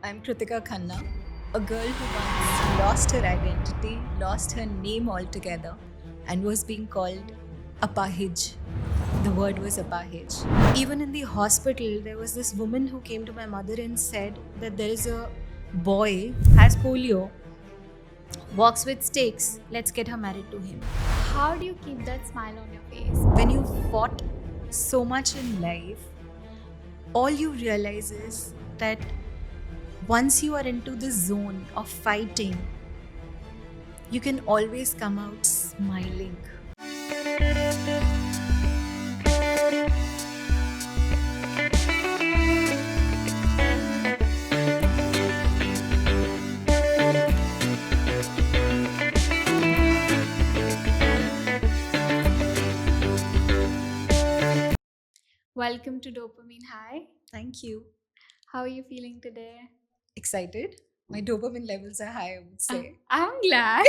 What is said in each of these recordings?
I'm Kritika Khanna, a girl who once lost her identity, lost her name altogether, and was being called apahij. The word was apahij. Even in the hospital, there was this woman who came to my mother and said that there is a boy has polio, walks with sticks. Let's get her married to him. How do you keep that smile on your face? When you fought so much in life, all you realize is that once you are into the zone of fighting, you can always come out smiling. Welcome to Dopamine High. Thank you. How are you feeling today? Excited? My dopamine levels are high, I would say. I'm glad.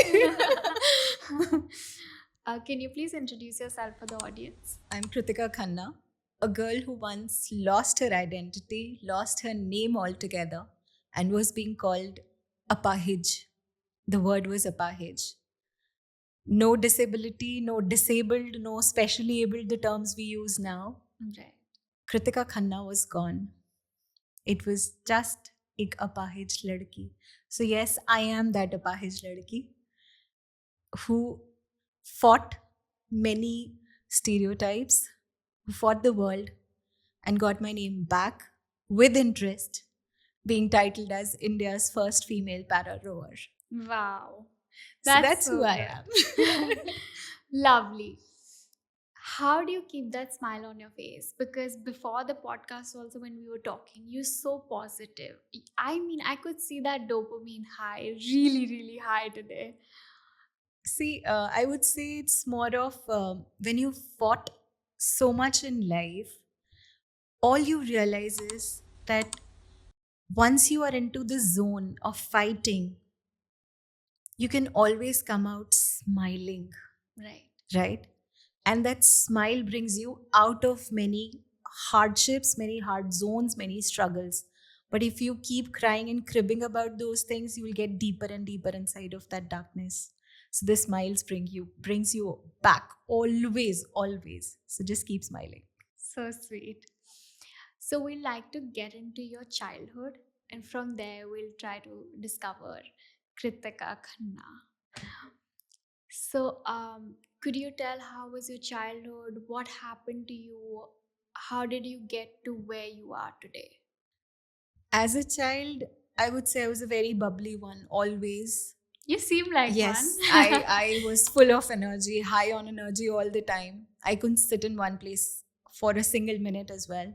Can you please introduce yourself for the audience? I'm Kritika Khanna, a girl who once lost her identity, lost her name altogether, and was being called apahij. The word was apahij. No disability, no disabled, no specially abled, the terms we use now. Right. Kritika Khanna was gone. It was just ek apahij ladki. So yes, I am that apahij ladki who fought many stereotypes, who fought the world and got my name back with interest, being titled as India's first female para rower. Wow. So that's so who I am. Lovely. How do you keep that smile on your face? Because before the podcast, also when we were talking, you're so positive. I mean, I could see that dopamine high, really, really high today. See, I would say it's more of when you fought so much in life, all you realize is that once you are into the zone of fighting, you can always come out smiling, Right. right? And that smile brings you out of many hardships, many hard zones, many struggles. But if you keep crying and cribbing about those things, you will get deeper and deeper inside of that darkness. So the smiles brings you back always, always. So just keep smiling. So sweet. So we'd like to get into your childhood, and from there we'll try to discover Kritika Khanna. So, could you tell how was your childhood? What happened to you? How did you get to where you are today? As a child, I would say I was a very bubbly one, always. You seem like Yes, one. I was full of energy, high on energy all the time. I couldn't sit in one place for a single minute as well.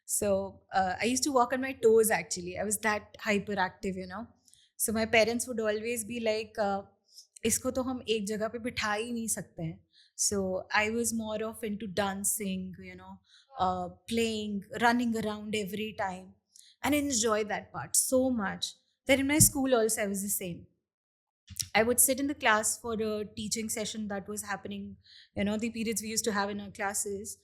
So I used to walk on my toes actually. I was that hyperactive. So my parents would always be like, इसको तो हम एक जगह पे बिठा ही नहीं सकते हैं. So I was more of into dancing, playing, running around every time, and enjoy that part so much that in my school also I was the same. I would sit in the class for a teaching session that was happening, the periods we used to have in our classes.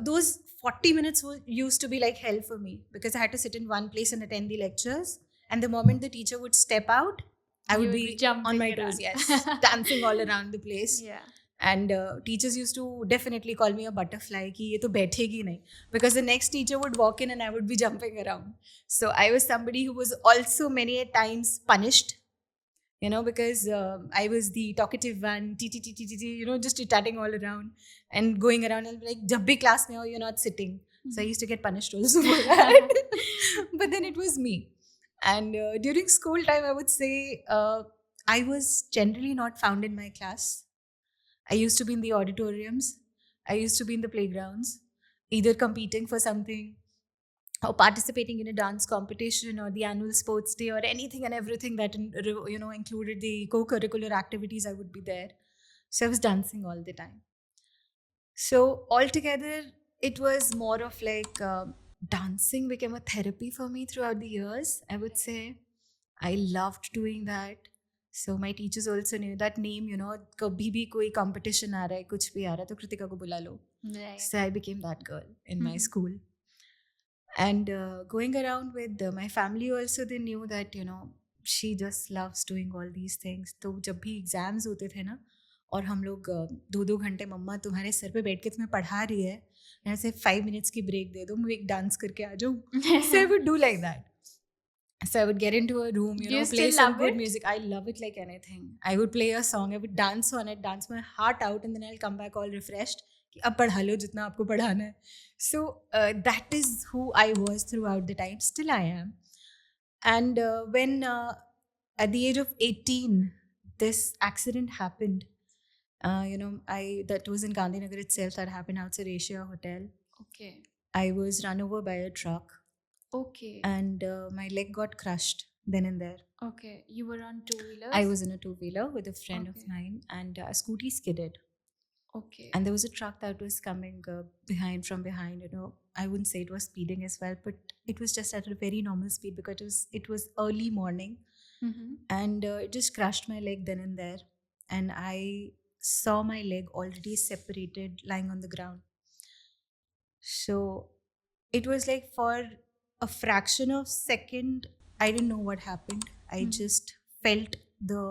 Those 40 minutes used to be like hell for me because I had to sit in one place and attend the lectures. And the moment the teacher would step out, I would be on my toes, yes, dancing all around the place. Yeah. And teachers used to definitely call me a butterfly ki ye to baithegi nahi, because the next teacher would walk in and I would be jumping around. So I was somebody who was also many a times punished, because I was the talkative one, just chatting all around and going around and like, jab bhi class mein ho, you're not sitting. So I used to get punished also for that. But then it was me. And during school time, I would say I was generally not found in my class. I used to be in the auditoriums. I used to be in the playgrounds, either competing for something or participating in a dance competition or the annual sports day or anything and everything that included the co-curricular activities. I would be there. So I was dancing all the time. So altogether, it was more of like dancing became a therapy for me throughout the years. I would say I loved doing that. So my teachers also knew that name, kabhi bhi koi competition aa raha hai, kuch bhi aa raha hai, to Kritika ko bula lo. Right. So I became that girl in my school. And going around with my family also, they knew that, she just loves doing all these things. तो जब भी exams होते थे ना, और हम लोग 2-2 घंटे मम्मा तुम्हारे सर पे बैठ के तुम्हें पढ़ा रही है, ऐसे 5 मिनट्स की ब्रेक दे दो, मैं एक डांस करके आ जाऊँ. So I would do like that. So I would get into a room, Do you play still some love good it? music. I love it like anything. I would play a song, I would dance on it, dance my heart out, and then I'll come back all refreshed. कि अब पढ़ा लो जितना आपको पढ़ाना है. So that is who I was throughout the time. Still I am. And when at the age of 18, this accident happened. That was in Gandhinagar itself. That happened outside Asia Hotel. Okay. I was run over by a truck, Okay. and my leg got crushed then and there. Okay. You were on two-wheelers? I was in a two-wheeler with a friend of Okay. mine, and a scooty skidded, Okay. and there was a truck that was coming from behind. I wouldn't say it was speeding as well, but it was just at a very normal speed because it was early morning, Mm-hmm. and it just crushed my leg then and there, and I saw my leg already separated, lying on the ground. So it was like, for a fraction of second, I didn't know what happened. I Mhm. just felt the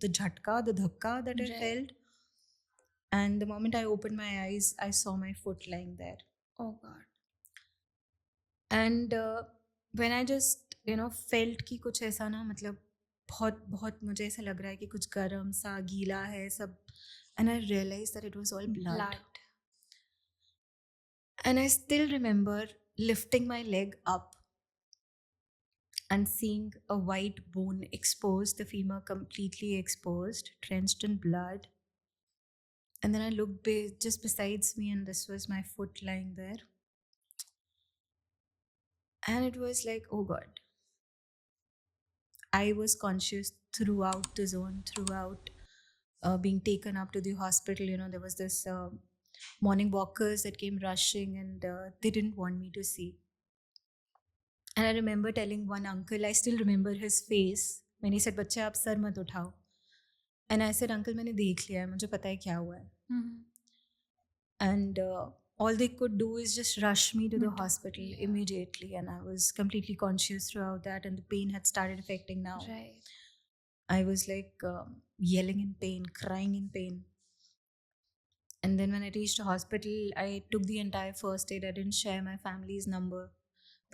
the jhatka, the dhakka that I Right. felt, and the moment I opened my eyes, I saw my foot lying there. Oh God. And when I just felt कि कुछ ऐसा ना, मतलब बहुत बहुत मुझे ऐसा लग रहा है कि कुछ गर्म सा गीला है सब, and I realized that it was all blood. And I still remember lifting my leg up and seeing a white bone exposed, the femur completely exposed, drenched in blood. And then I looked just besides me, and this was my foot lying there. And it was like, oh God. I was conscious throughout the zone, throughout being taken up to the hospital. There was this morning walkers that came rushing, and they didn't want me to see. And I remember telling one uncle, I still remember his face, when he said, "बच्चे आप sir मत उठाओ." And I said, "Uncle, मैंने देख लिया है, मुझे पता है क्या हुआ है." Mm-hmm. And all they could do is just rush me to the Mm-hmm. hospital Yeah. immediately, and I was completely conscious throughout that, and the pain had started affecting now. Right. I was like yelling in pain, crying in pain. And then when I reached the hospital, I took the entire first aid. I didn't share my family's number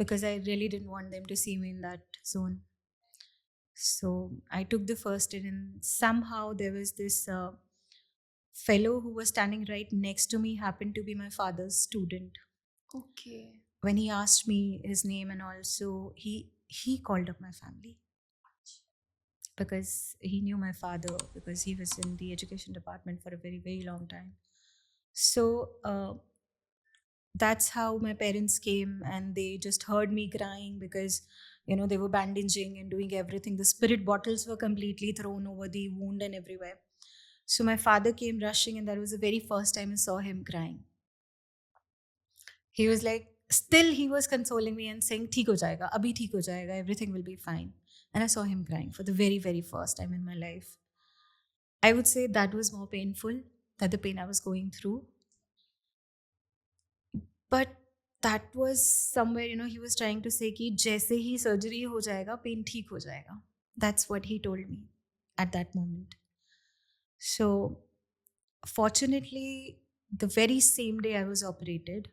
because I really didn't want them to see me in that zone. So I took the first aid, and somehow there was this fellow who was standing right next to me, happened to be my father's student. Okay. When he asked me his name, and also he called up my family because he knew my father, because he was in the education department for a very, very long time. So that's how my parents came, and they just heard me crying because they were bandaging and doing everything. The spirit bottles were completely thrown over the wound and everywhere. So my father came rushing, and that was the very first time I saw him crying. He was like, still he was consoling me and saying, "ठीक हो जाएगा, अभी ठीक हो जाएगा, everything will be fine." And I saw him crying for the very, very first time in my life. I would say that was more painful than the pain I was going through. But that was somewhere, he was trying to say कि जैसे ही surgery हो जाएगा, pain ठीक हो जाएगा. That's what he told me at that moment. So fortunately, the very same day I was operated.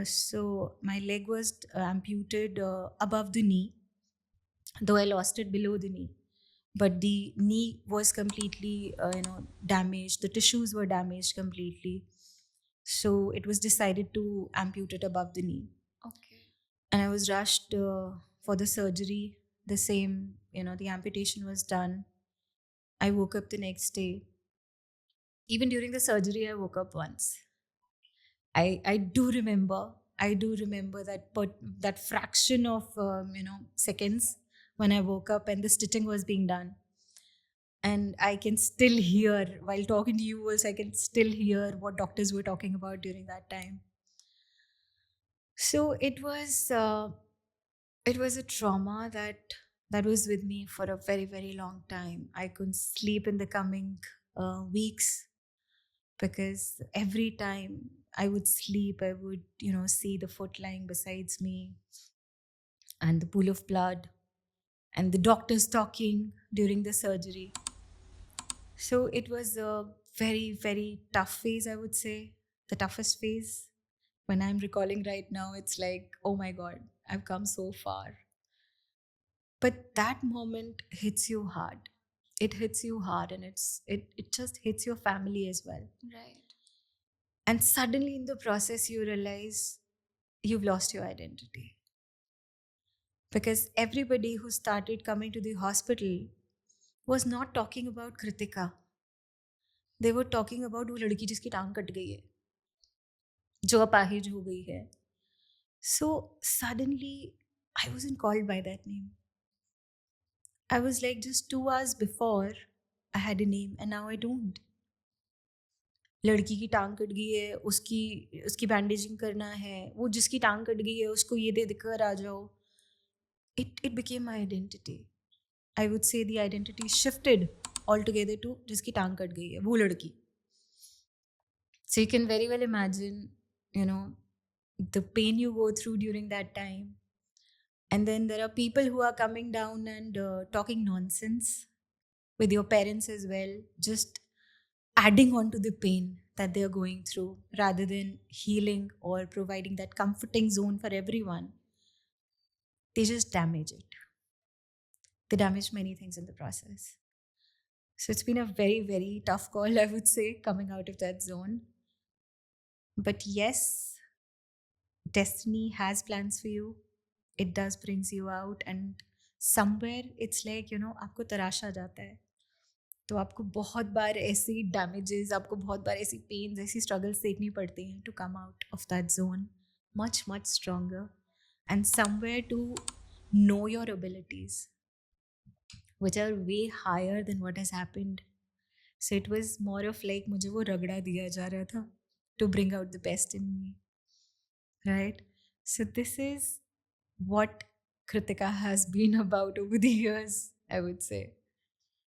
So my leg was amputated above the knee, though I lost it below the knee. But the knee was completely, damaged. The tissues were damaged completely. So it was decided to amputate above the knee. Okay. And I was rushed for the surgery. The same, the amputation was done. I woke up the next day. Even during the surgery, I woke up once. I do remember. I do remember that fraction of seconds when I woke up and the stitching was being done. And I can still hear, while talking to you also, I can still hear what doctors were talking about during that time. So it was a trauma that was with me for a very, very long time. I couldn't sleep in the coming weeks because every time I would sleep, I would, see the foot lying besides me and the pool of blood and the doctors talking during the surgery. So it was a very, very tough phase, I would say. The toughest phase. When I'm recalling right now, it's like, oh my God, I've come so far. But that moment hits you hard. It hits you hard, and it just hits your family as well. Right. And suddenly in the process you realize you've lost your identity. Because everybody who started coming to the hospital was not talking about Kritika. They were talking about वो लड़की जिसकी टांग cut गई है, जो अपाहिज हो गई है. So suddenly I wasn't called by that name. I was like, just 2 hours before I had a name and now I don't. लड़की की टांग कट गई है, उसकी उसकी बैंडेजिंग करना है, वो जिसकी टांग कट गई है उसको ये दे देकर आ जाओ. It became my identity. I would say the identity shifted altogether to जिसकी टांग कट गई है, वो लड़की. So you can very well imagine, the pain you go through during that time. And then there are people who are coming down and talking nonsense with your parents as well, just adding on to the pain that they are going through rather than healing or providing that comforting zone for everyone. They just damage it. They damage many things in the process. So it's been a very, very tough call, I would say, coming out of that zone. But yes, destiny has plans for you. It does brings you out, and somewhere it's like, आपको तराशा जाता है. तो आपको बहुत बार ऐसी damages, आपको बहुत बार ऐसी पेन्स, ऐसी स्ट्रगल्स देखनी पड़ती हैं to come out of that zone much much stronger and somewhere to know your abilities which are way higher than what has happened. So it was more of like मुझे वो रगड़ा दिया जा रहा था to bring out the best in me. Right? So this is what Kritika has been about over the years, I would say.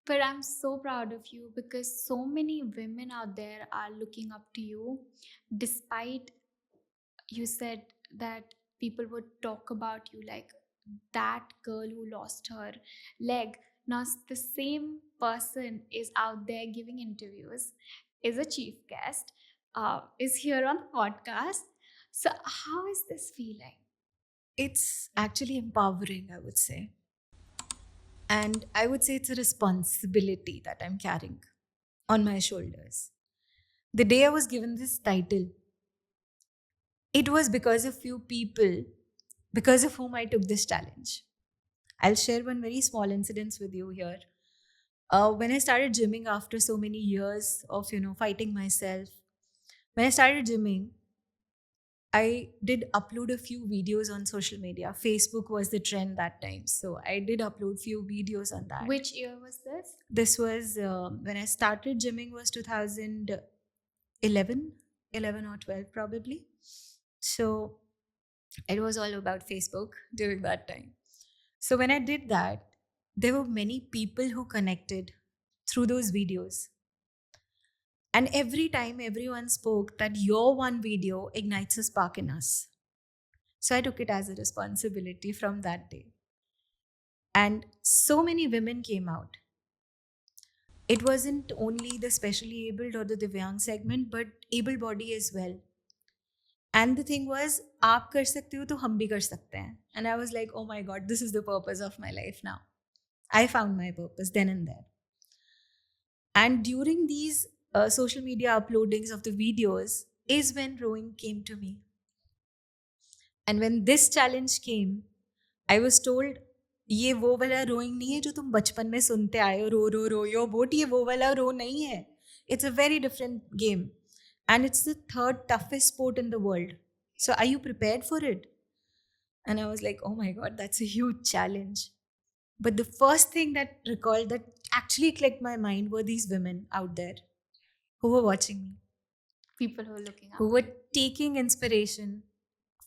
But I'm so proud of you because so many women out there are looking up to you. Despite you said that people would talk about you like that girl who lost her leg. Now the same person is out there giving interviews, is a chief guest, is here on the podcast. So how is this feeling? It's actually empowering, I would say. And I would say it's a responsibility that I'm carrying on my shoulders. The day I was given this title, it was because of few people, because of whom I took this challenge. I'll share one very small incident with you here. When I started gymming after so many years of, fighting myself, when I started gymming, I did upload a few videos on social media. Facebook was the trend that time. So I did upload few videos on that. Which year was this? This was when I started gymming was 2011, 11 or 12 probably. So it was all about Facebook during that time. So when I did that, there were many people who connected through those videos. And every time everyone spoke that your one video ignites a spark in us. So I took it as a responsibility from that day. And so many women came out. It wasn't only the specially abled or the Divyang segment, but able body as well. And the thing was, आप कर सकते हो तो हम भी कर सकते हैं. And I was like, oh my God, this is the purpose of my life now. I found my purpose then and there. And during these social media uploadings of the videos is when rowing came to me. And when this challenge came, I was told, ये वो वाला rowing नहीं है जो तुम बचपन में सुनते आए हो, रो रो रो यो बोट, ये वो वाला रो नहीं है. It's a very different game. And it's the third toughest sport in the world. So are you prepared for it? And I was like, oh my God, that's a huge challenge. But the first thing that recalled that actually clicked my mind were these women out there who were watching me. People who are looking up. Who were taking inspiration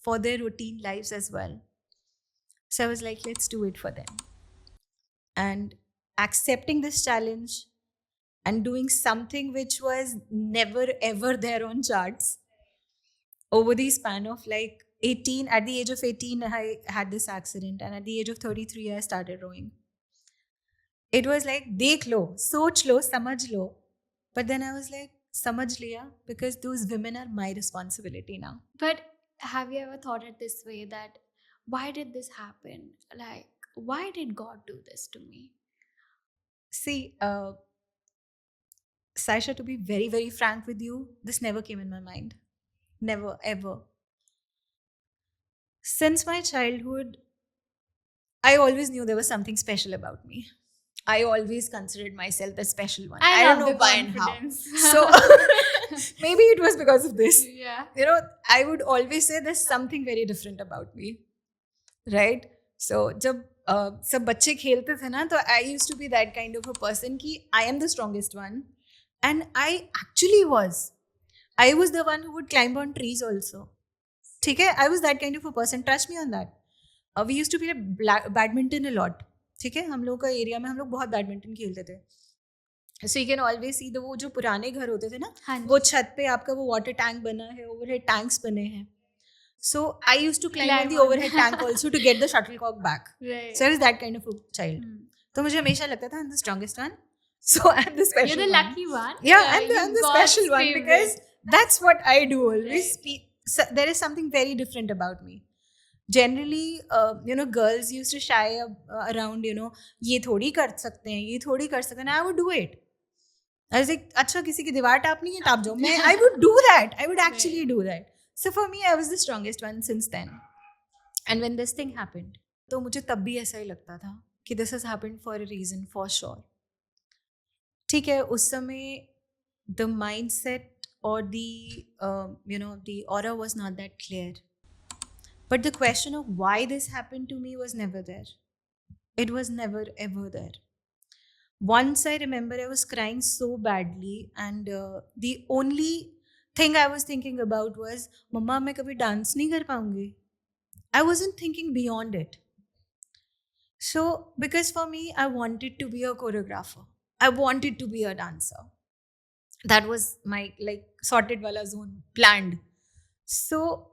for their routine lives as well. So I was like, let's do it for them. And accepting this challenge and doing something which was never ever there on charts. over the span of like 18, at the age of 18, I had this accident, and at the age of 33, I started rowing. It was like, dekh lo, soch lo, samajh lo. But then I was like, samajh liya, because those women are my responsibility now. But have you ever thought it this way that why did this happen? Like, why did God do this to me? See, Saisha, to be very, very frank with you, this never came in my mind. Never, ever. Since my childhood, I always knew there was something special about me. I always considered myself the special one. I don't know love the why and how. confidence. So maybe it was because of this. yeah. You know, I would always say there's something very different about me. Right? So जब सब बच्चे खेलते थे ना, तो I used to be that kind of a person कि I am the strongest one. And I actually was. I was the one who would climb on trees also. ठीक है? I was that kind of a person. Trust me on that. We used to play badminton a lot. ठीक है? हम लोग का area में हम लोग बहुत बैडमिंटन खेलते थे. So you can always see वो जो पुराने घर होते थे ना, हाँ जी. वो छत पे आपका वो वाटर टैंक बना है, ओवरहेड टैंक्स बने हैं. So I used to climb on the Climb on. overhead tank also to get the shuttlecock back. Right. So I was that kind of a child. Hmm. तो मुझे हमेशा लगता था I'm the strongest one. So I'm the special You're the one. lucky one. Yeah, I'm you're the God's special one favorite. because that's what I do always. Right. So there is something very different about me. Generally, girls used to shy around, ये थोड़ी कर सकते हैं, ये थोड़ी कर सकते हैं. I would do it. I was like, अच्छा किसी की दीवार टापनी है टाप जाओ. I would do that. I would actually do that. So for me, I was the strongest one since then. And when this thing happened, तो मुझे तब भी ऐसा ही लगता था कि this has happened for a reason, for sure. ठीक है, उस समय the mindset or the aura was not that clear. But the question of why this happened to me was never there. It was never ever there. Once I remember I was crying so badly, and the only thing I was thinking about was, Mama, मैं कभी dance नहीं कर पाऊंगी. I wasn't thinking beyond it. So, because for me, I wanted to be a choreographer. I wanted to be a dancer. That was my sorted wala zone, planned. So,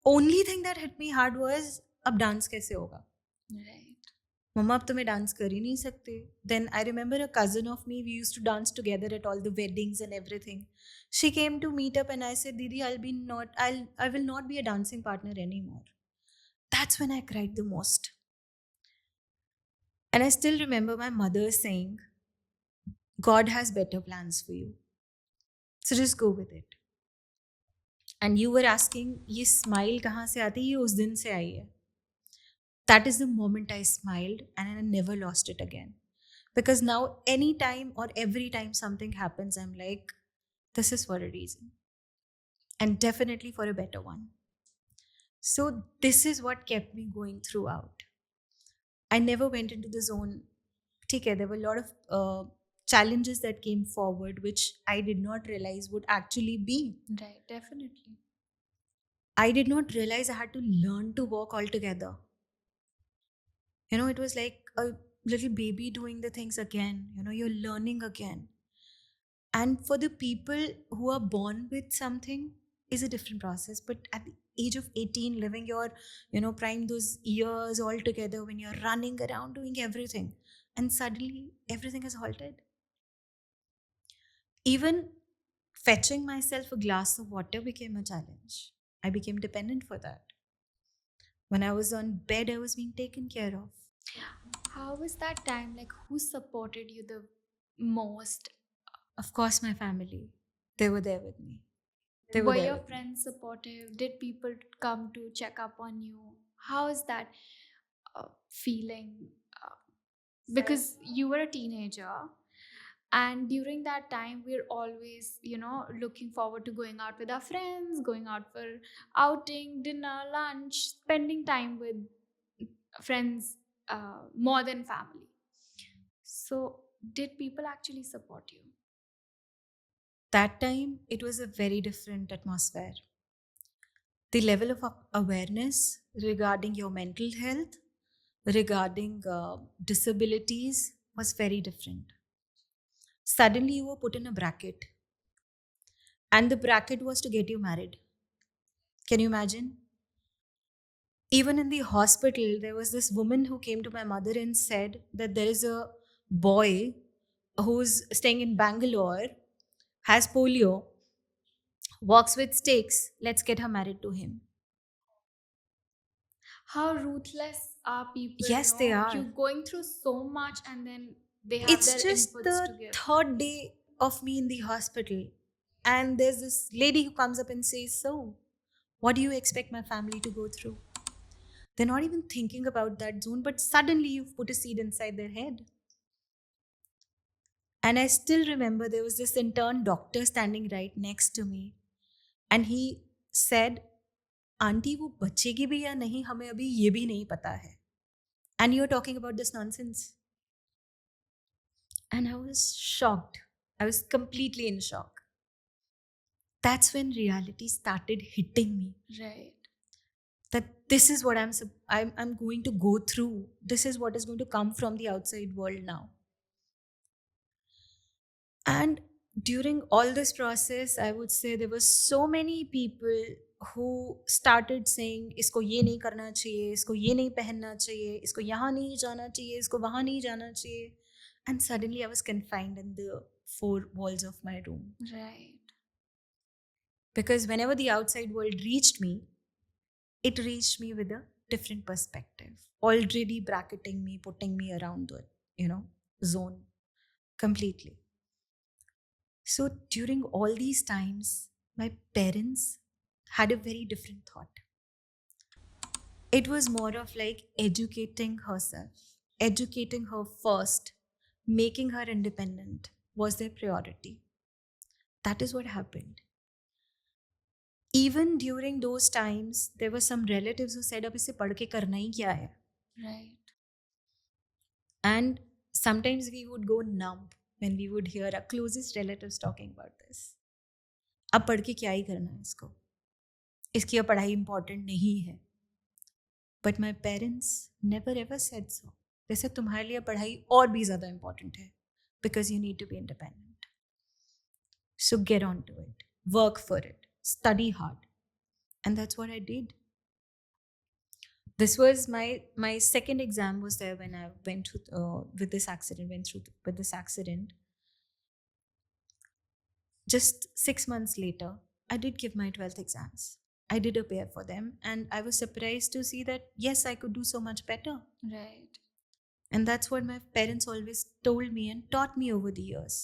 only thing that hit me hard was, अब dance कैसे होगा? Right. Mama, अब तो मैं dance कर ही नहीं सकते. Then I remember a cousin of me, we used to dance together at all the weddings and everything. She came to meet up and I said, Didi, I will not be a dancing partner anymore. That's when I cried the most. And I still remember my mother saying, God has better plans for you. So just go with it. And you were asking, ये smile कहाँ से आती है? ये उस दिन से आई है. That is the moment I smiled, and I never lost it again. Because now, anytime or every time something happens, I'm like, this is for a reason. And definitely for a better one. So this is what kept me going throughout. I never went into the zone. Okay, there were a lot of challenges that came forward, which I did not realize would actually be. Right, definitely. I did not realize I had to learn to walk altogether. It was like a little baby doing the things again. You're learning again. And for the people who are born with something is a different process. But at the age of 18, living your, prime those years all together when you're running around doing everything, and suddenly everything is halted. Even fetching myself a glass of water became a challenge. I became dependent for that. When I was on bed, I was being taken care of. How was that time? Like, who supported you the most? Of course, my family. They were there with me. Were your friends supportive? Did people come to check up on you? How is that feeling? Because you were a teenager, and during that time, we're always, looking forward to going out with our friends, going out for outing, dinner, lunch, spending time with friends more than family. So, did people actually support you? That time, it was a very different atmosphere. The level of awareness regarding your mental health, regarding disabilities, was very different. Suddenly, you were put in a bracket. And the bracket was to get you married. Can you imagine? Even in the hospital, there was this woman who came to my mother and said that there is a boy who's staying in Bangalore, has polio, walks with sticks. Let's get her married to him. How ruthless are people, Yes, they no? are. You going through so much and then they have It's their just inputs the to give. third day of me in the hospital. And there's this lady who comes up and says, "So, what do you expect my family to go through?" They're not even thinking about that zone, but suddenly you've put a seed inside their head. And I still remember there was this intern doctor standing right next to me. And he said, "aunty वो बचेगी भी या नहीं हमें अभी ये भी नहीं पता है. And you're talking about this nonsense." And I was shocked. I was completely in shock. That's when reality started hitting me. Right. That this is what I'm going to go through. This is what is going to come from the outside world now. And during all this process, I would say there were so many people who started saying, "इसको ये नहीं करना चाहिए, इसको ये नहीं पहनना चाहिए, इसको यहाँ नहीं जाना चाहिए, इसको वहाँ नहीं जाना चाहिए." And suddenly I was confined in the four walls of my room. Right. Because whenever the outside world reached me, it reached me with a different perspective, already bracketing me, putting me around the, zone completely. So during all these times, my parents had a very different thought. It was more of like educating herself, educating her first, making her independent was their priority. That is what happened. Even during those times, there were some relatives who said, "अब इसे पढ़ के करना ही क्या है?" Right. And sometimes we would go numb when we would hear our closest relatives talking about this. अब पढ़ के क्या ही करना है इसको, इसकी अब पढ़ाई इम्पॉर्टेंट नहीं है. But my parents never ever said so. जैसे तुम्हारे लिए पढ़ाई और भी ज़्यादा इम्पॉर्टेंट है, because you need to be independent. So get on to it, work for it, study hard. And that's what I did. This was my second exam was there when I went with this accident. Just 6 months later, I did give my 12th exams. I did appear for them, and I was surprised to see that yes, I could do so much better. Right. And that's what my parents always told me and taught me over the years,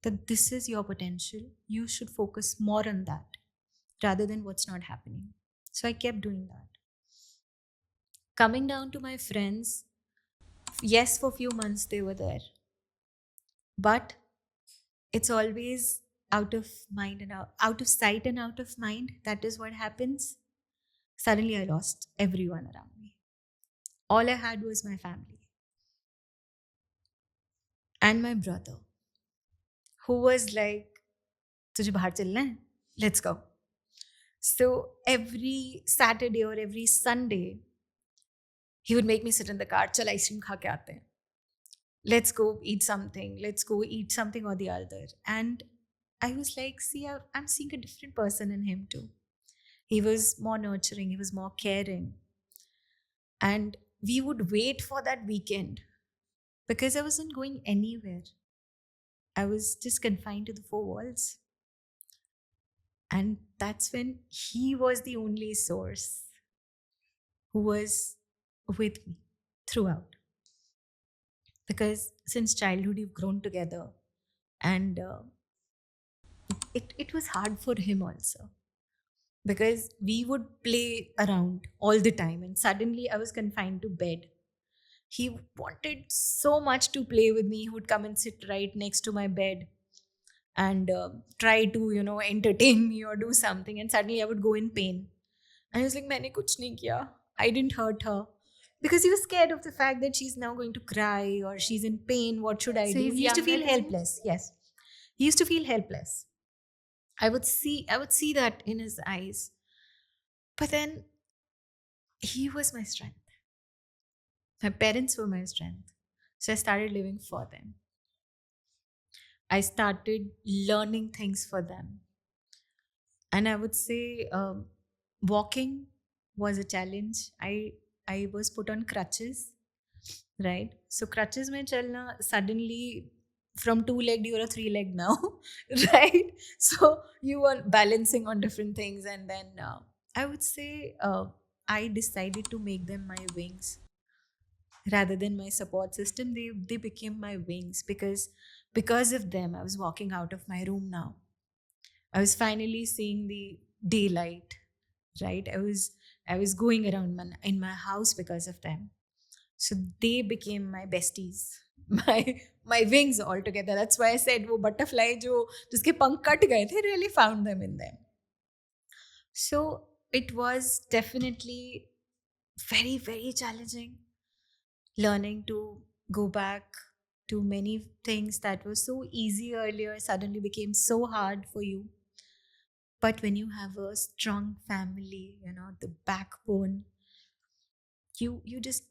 that this is your potential. You should focus more on that rather than what's not happening. So I kept doing that. Coming down to my friends, yes, for a few months they were there, but it's always out of mind and out of sight and out of mind. That is what happens. Suddenly I lost everyone around me. All I had was my family and my brother, who was like, "तुझे बाहर चलना है? Let's go." So every Saturday or every Sunday, he would make me sit in the car. "चल ice cream खा के आते हैं. Let's go eat something. Let's go eat something or the other." And I was like, see, I'm seeing a different person in him too. He was more nurturing. He was more caring. And we would wait for that weekend because I wasn't going anywhere. I was just confined to the four walls. And that's when he was the only source who was with me throughout. Because since childhood, we've grown together. And it was hard for him also. Because we would play around all the time. And suddenly I was confined to bed. He wanted so much to play with me. He would come and sit right next to my bed and try to, entertain me or do something. And suddenly I would go in pain. And I was like, "मैंने कुछ नहीं किया. I didn't hurt her." Because he was scared of the fact that she's now going to cry or she's in pain. What should I So do? he's He used to younger feel than you? helpless. Yes. He used to feel helpless. I would see that in his eyes. But then he was my strength. My parents were my strength. So I started living for them. I started learning things for them. And I would say walking was a challenge. I was put on crutches, right? So crutches mein chalna, suddenly from two-legged you're a three-legged now, right? So you are balancing on different things, and then I would say I decided to make them my wings rather than my support system. They became my wings because of them I was walking out of my room now. I was finally seeing the daylight, right? I was going around in my house because of them. So they became my besties, my wings altogether. That's why I said wo butterfly jo jiske पंख cut गए थे, really found them in them. So it was definitely very, very challenging learning to go back to many things that were so easy earlier suddenly became so hard for you. But when you have a strong family, the backbone, you just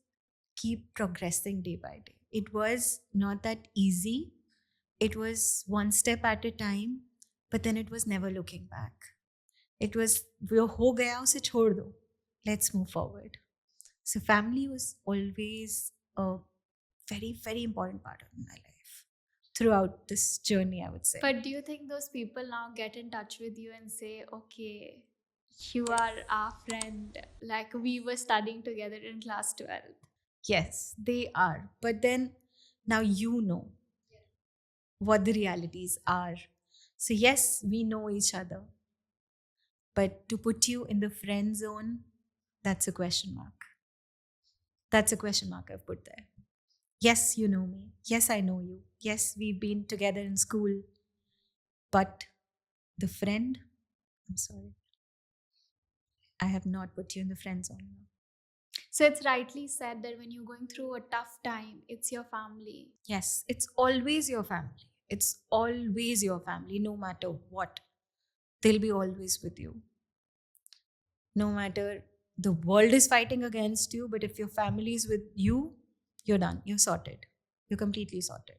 keep progressing day by day. It was not that easy. It was one step at a time, but then it was never looking back. It was wo ho gaya use chhod do. Let's move forward. So family was always a very, very important part of my life throughout this journey, I would say. But do you think those people now get in touch with you and say, okay, you are our friend, like we were studying together in class 12? Yes, they are. But then now you know what the realities are. So, yes, we know each other. But to put you in the friend zone, that's a question mark. That's a question mark I've put there. Yes, you know me. Yes, I know you. Yes, we've been together in school. But the friend, I'm sorry, I have not put you in the friend zone now. So it's rightly said that when you're going through a tough time, it's your family. Yes, it's always your family. It's always your family, no matter what. They'll be always with you. No matter the world is fighting against you, but if your family is with you, you're done. You're sorted. You're completely sorted.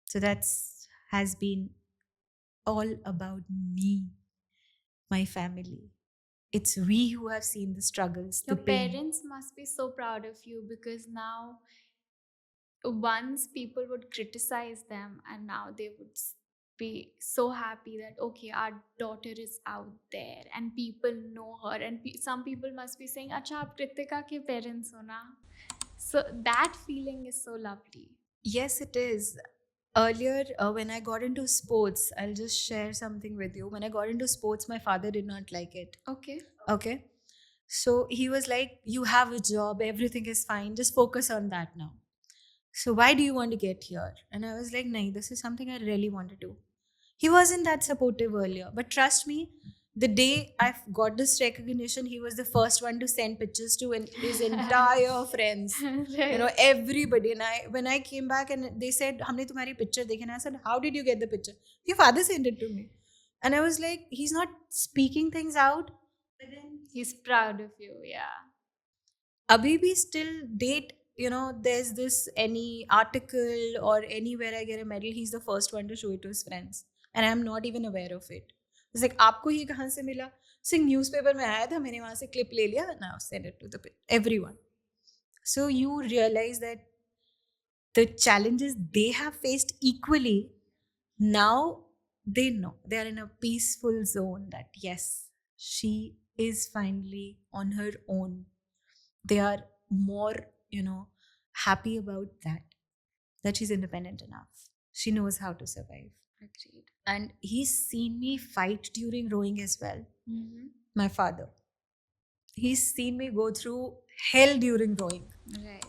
So that's has been all about me, my family. It's we who have seen the struggles, Your the pain. parents must be so proud of you because now once people would criticize them and now they would be so happy that okay, our daughter is out there and people know her, and some people must be saying acha aap Kritika ke parents ho na. So that feeling is so lovely. Yes, it is. Earlier, when I got into sports, I'll just share something with you. When I got into sports, my father did not like it. Okay. Okay. So he was like, you have a job, everything is fine, just focus on that now. So why do you want to get here? And I was like, nahi, this is something I really want to do. He wasn't that supportive earlier, but trust me, the day I got this recognition, he was the first one to send pictures to his entire friends. Right. Everybody. And when I came back and they said, "Humne tumhari picture dekhi," and I said, "How did you get the picture?" Your father sent it to me, and I was like, he's not speaking things out, but then He's proud of you. Yeah. abhi bhi still date. There's this any article or anywhere I get a medal, he's the first one to show it to his friends, and I'm not even aware of it. It's like, आपको ये कहाँ से मिला? सिर्फ newspaper में आया था, मैंने वहाँ से क्लिप ले लिया, now send it to everyone. So you realize that the challenges they have faced equally, now they know they are in a peaceful zone that yes, she is finally on her own. They are more, happy about that she's independent enough. She knows how to survive. Agreed. And he's seen me fight during rowing as well. Mm-hmm. My father. He's seen me go through hell during rowing. Right.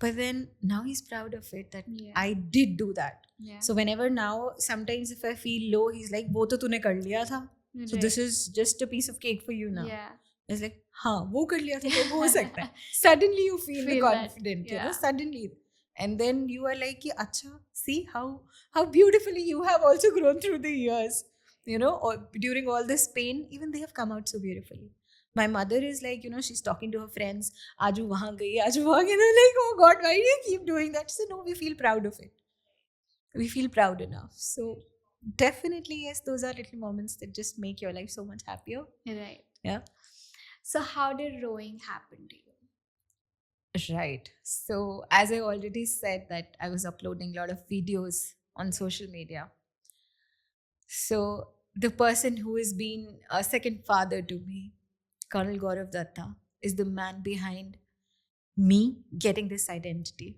But then now he's proud of it that Yeah. I did do that. Yeah. So whenever now, sometimes if I feel low, he's like, "वो तो तूने कर लिया था. So Right. this is just a piece of cake for you now." Yeah. It's like, हाँ वो कर लिया था तो वो हो सकता है. Suddenly you feel the Feel that, confident, yeah. suddenly. And then you are like, कि अच्छा, see how beautifully you have also grown through the years. Or during all this pain, even they have come out so beautifully. My mother is like, she's talking to her friends. आज वो वहाँ गई, आज वो वहाँ गई. And I'm like, oh God, why do you keep doing that? She said, no, we feel proud of it. We feel proud enough. So definitely, yes, those are little moments that just make your life so much happier. Right. Yeah. So how did rowing happen to you? Right. So, as I already said, that I was uploading a lot of videos on social media. So, the person who has been a second father to me, Colonel Gaurav Datta, is the man behind me getting this identity.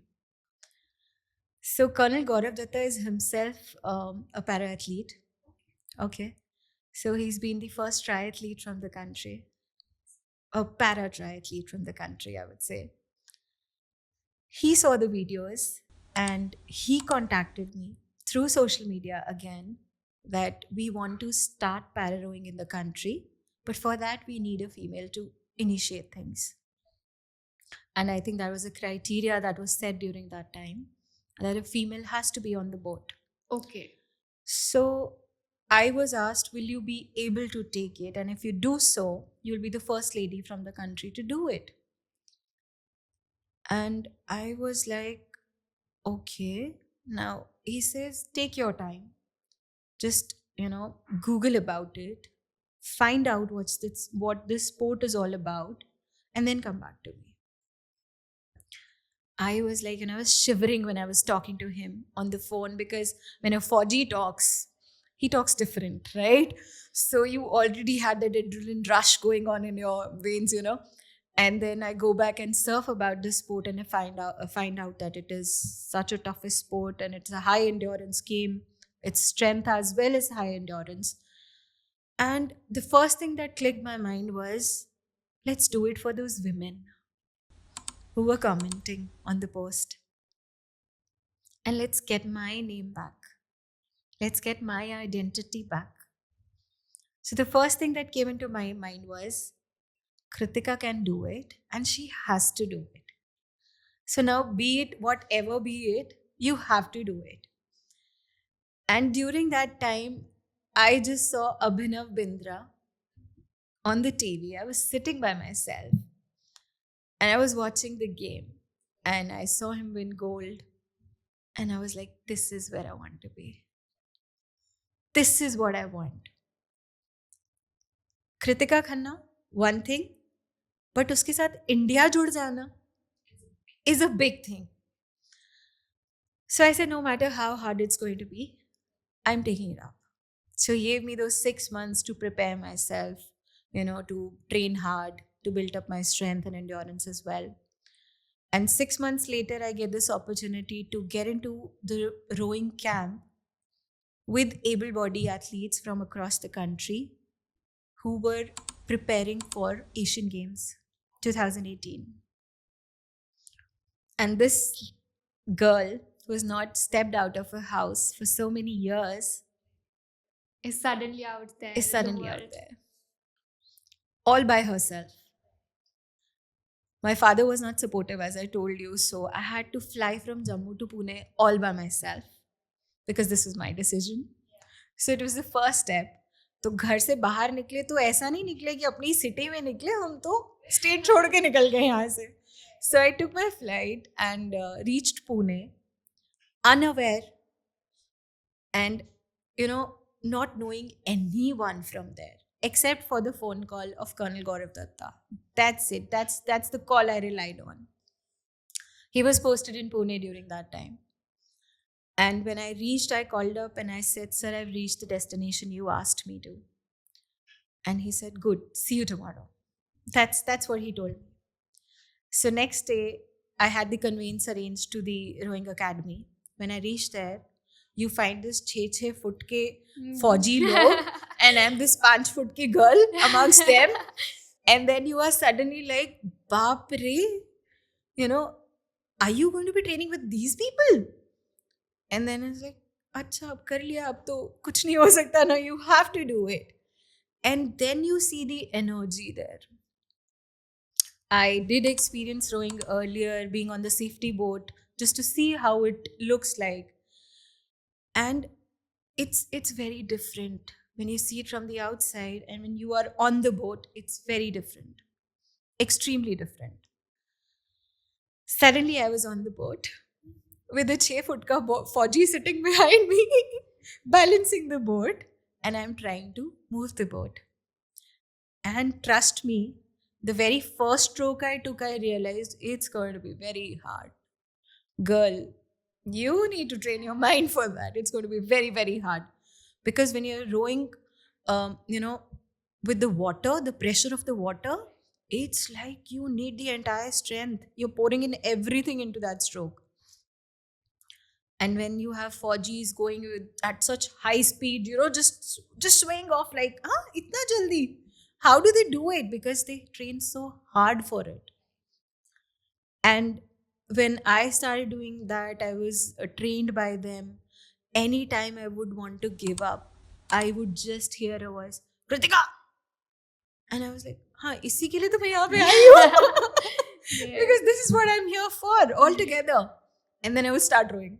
So, Colonel Gaurav Datta is himself a para athlete. Okay. So, he's been the first triathlete from the country, a para triathlete from the country, I would say. He saw the videos and he contacted me through social media again that we want to start para rowing in the country, but for that we need a female to initiate things. And I think that was a criteria that was set during that time, that a female has to be on the boat. Okay. So I was asked, will you be able to take it? And if you do so, you'll be the first lady from the country to do it. And I was like, okay. Now he says, take your time. Just, Google about it, find out what this sport is all about, and then come back to me. I was like, I was shivering when I was talking to him on the phone, because when a Fauji talks, he talks different, right? So you already had that adrenaline rush going on in your veins. And then I go back and surf about this sport, and I find out that it is such a toughest sport, and it's a high endurance game. It's strength as well as high endurance. And the first thing that clicked my mind was, let's do it for those women who were commenting on the post. And let's get my name back. Let's get my identity back. So the first thing that came into my mind was, Kritika can do it and she has to do it. So now, be it whatever be it, you have to do it. And during that time, I just saw Abhinav Bindra on the TV. I was sitting by myself and I was watching the game, and I saw him win gold. And I was like, this is where I want to be. This is what I want. Kritika Khanna, one thing, but उसके साथ India जुड़ जाना is a big thing. So I said, no matter how hard it's going to be, I'm taking it up. So he gave me those 6 months to prepare myself, to train hard, to build up my strength and endurance as well. And 6 months later, I get this opportunity to get into the rowing camp with able-bodied athletes from across the country who were preparing for Asian Games 2018. And this girl who has not stepped out of her house for so many years Is suddenly out there. is in the suddenly out world. there, all by herself. My father was not supportive, as I told you, so I had to fly from Jammu to Pune all by myself because this was my decision. So it was the first step. तो घर से बाहर निकले तो ऐसा नहीं निकले कि अपनी सिटी में निकले, हम तो स्टेट छोड़ के निकल गए यहाँ से. So I took my flight and reached Pune, unaware, and not knowing anyone from there except for the phone call of Colonel Gaurav Datta. That's it. That's the call I relied on. He was posted in Pune during that time. And when I reached, I called up and I said, sir, I've reached the destination you asked me to. And he said, good, see you tomorrow. That's what he told me. So next day, I had the conveyance arranged to the rowing academy. When I reached there, you find this 6 foot ke Fauji log, and I'm this 5 foot ki girl amongst them. And then you are suddenly like, baap re, are you going to be training with these people? And then it's like, acha, ab kar liya, ab to kuch nahi ho sakta na, you have to do it. And then you see the energy there. I did experience rowing earlier, being on the safety boat, just to see how it looks like. And it's very different. When you see it from the outside and when you are on the boat, it's very different. Extremely different. Suddenly I was on the boat with a 6 foot ka Fauji sitting behind me, balancing the boat, and I'm trying to move the boat. And trust me, The very first stroke I took, I realized it's going to be very hard. Girl, you need to train your mind for that. It's going to be very, very hard. Because when you're rowing, with the water, the pressure of the water, it's like you need the entire strength. You're pouring in everything into that stroke. And when you have 4Gs going at such high speed, just swaying off like, itna jaldi. How do they do it? Because they train so hard for it. And when I started doing that, I was trained by them. Anytime I would want to give up, I would just hear a voice, Kritika. And I was like, isi ke liye to main yahan pe aayi hu. Because this is what I'm here for altogether. And then I would start rowing.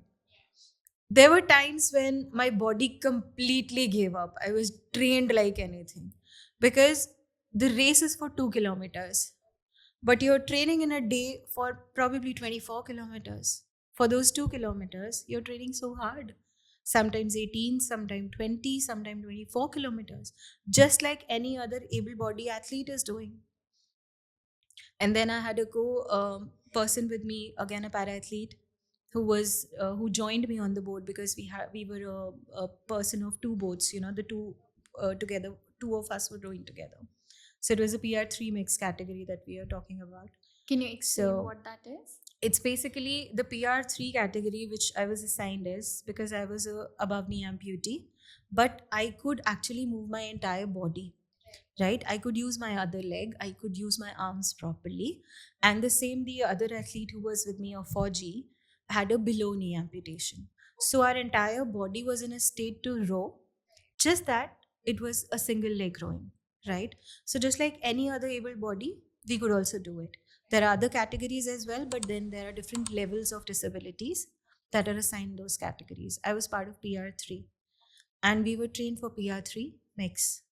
There were times when my body completely gave up. I was trained like anything. Because the race is for 2 kilometers. But you're training in a day for probably 24 kilometers. For those 2 kilometers, you're training so hard. Sometimes 18, sometimes 20, sometimes 24 kilometers. Just like any other able-bodied athlete is doing. And then I had a person with me, again a para-athlete, who joined me on the boat because we were a person of two boats. The two together, two of us were rowing together. So it was a PR3 mixed category that we are talking about. Can you explain what that is? It's basically the PR3 category which I was assigned is because I was a above knee amputee, but I could actually move my entire body. Right? I could use my other leg, I could use my arms properly. And the other athlete who was with me, of 4G, had a below knee amputation. So our entire body was in a state to row, just that it was a single leg rowing, right? So just like any other able body, we could also do it. There are other categories as well, but then there are different levels of disabilities that are assigned those categories. I was part of PR3, and we were trained for PR3 mix,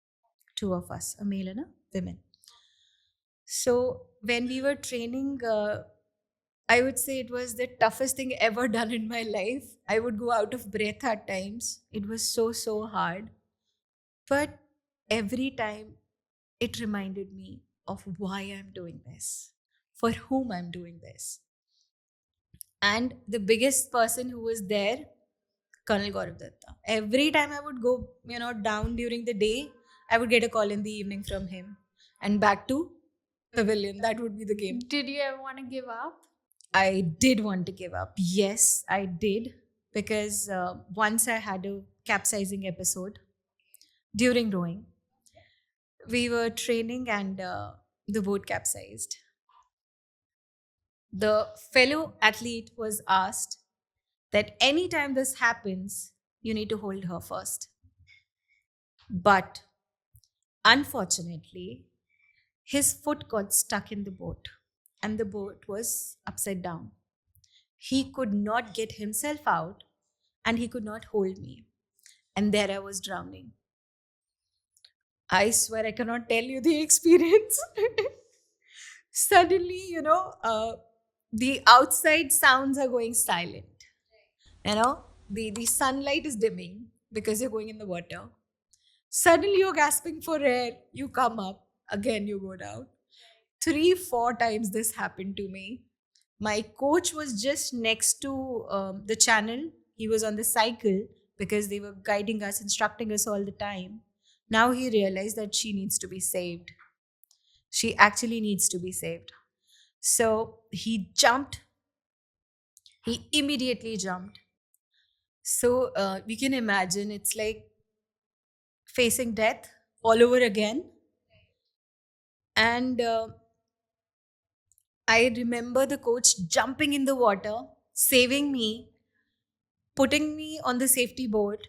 two of us, a male and a women. So when we were training, I would say it was the toughest thing ever done in my life. I would go out of breath at times. It was so hard. But every time it reminded me of why I'm doing this, for whom I'm doing this. And the biggest person who was there, Colonel Gaurav Datta. Every time I would go, down during the day, I would get a call in the evening from him. And back to pavilion. That would be the game. Did you ever want to give up? I did want to give up. Yes, I did. Because once I had a capsizing episode during rowing. We were training and the boat capsized. The fellow athlete was asked that anytime this happens, you need to hold her first. But unfortunately, his foot got stuck in the boat and the boat was upside down. He could not get himself out and he could not hold me. And there I was drowning. I swear I cannot tell you the experience. Suddenly, the outside sounds are going silent. The sunlight is dimming because you're going in the water. Suddenly you're gasping for air. You come up. Again, you go down. 3-4 times this happened to me. My coach was just next to the channel. He was on the cycle because they were guiding us, instructing us all the time. Now he realized that she needs to be saved. She actually needs to be saved. So he jumped. He immediately jumped. So we can imagine it's like facing death all over again. And I remember the coach jumping in the water, saving me, putting me on the safety boat,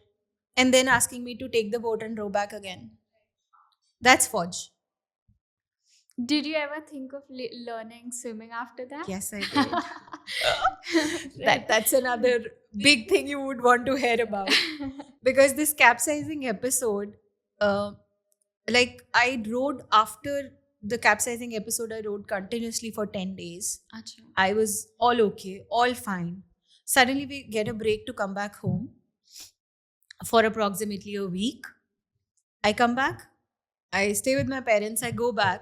and then asking me to take the boat and row back again. That's Forge. Did you ever think of learning swimming after that? Yes, I did. That's another big thing you would want to hear about. Because this capsizing episode, I rode after the capsizing episode, I rode continuously for 10 days. Achha. I was all okay, all fine. Suddenly we get a break to come back home for approximately a week. I come back, I stay with my parents, I go back,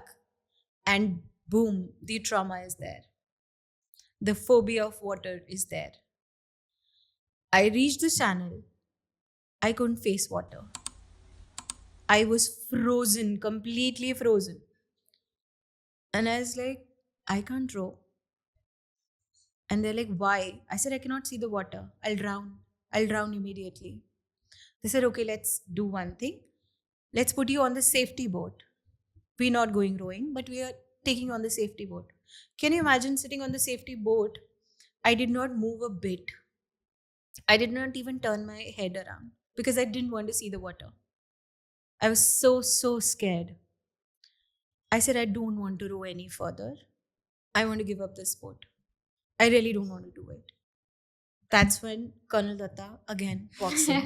And boom, the trauma is there. The phobia of water is there. I reached the channel. I couldn't face water. I was frozen, completely frozen. And I was like, I can't row. And they're like, why? I said, I cannot see the water. I'll drown. I'll drown immediately. They said, okay, let's do one thing. Let's put you on the safety boat. We're not going rowing, but we are taking on the safety boat. Can you imagine sitting on the safety boat? I did not move a bit. I did not even turn my head around because I didn't want to see the water. I was so scared. I said, I don't want to row any further. I want to give up this sport. I really don't want to do it. That's when Colonel Datta again walks in.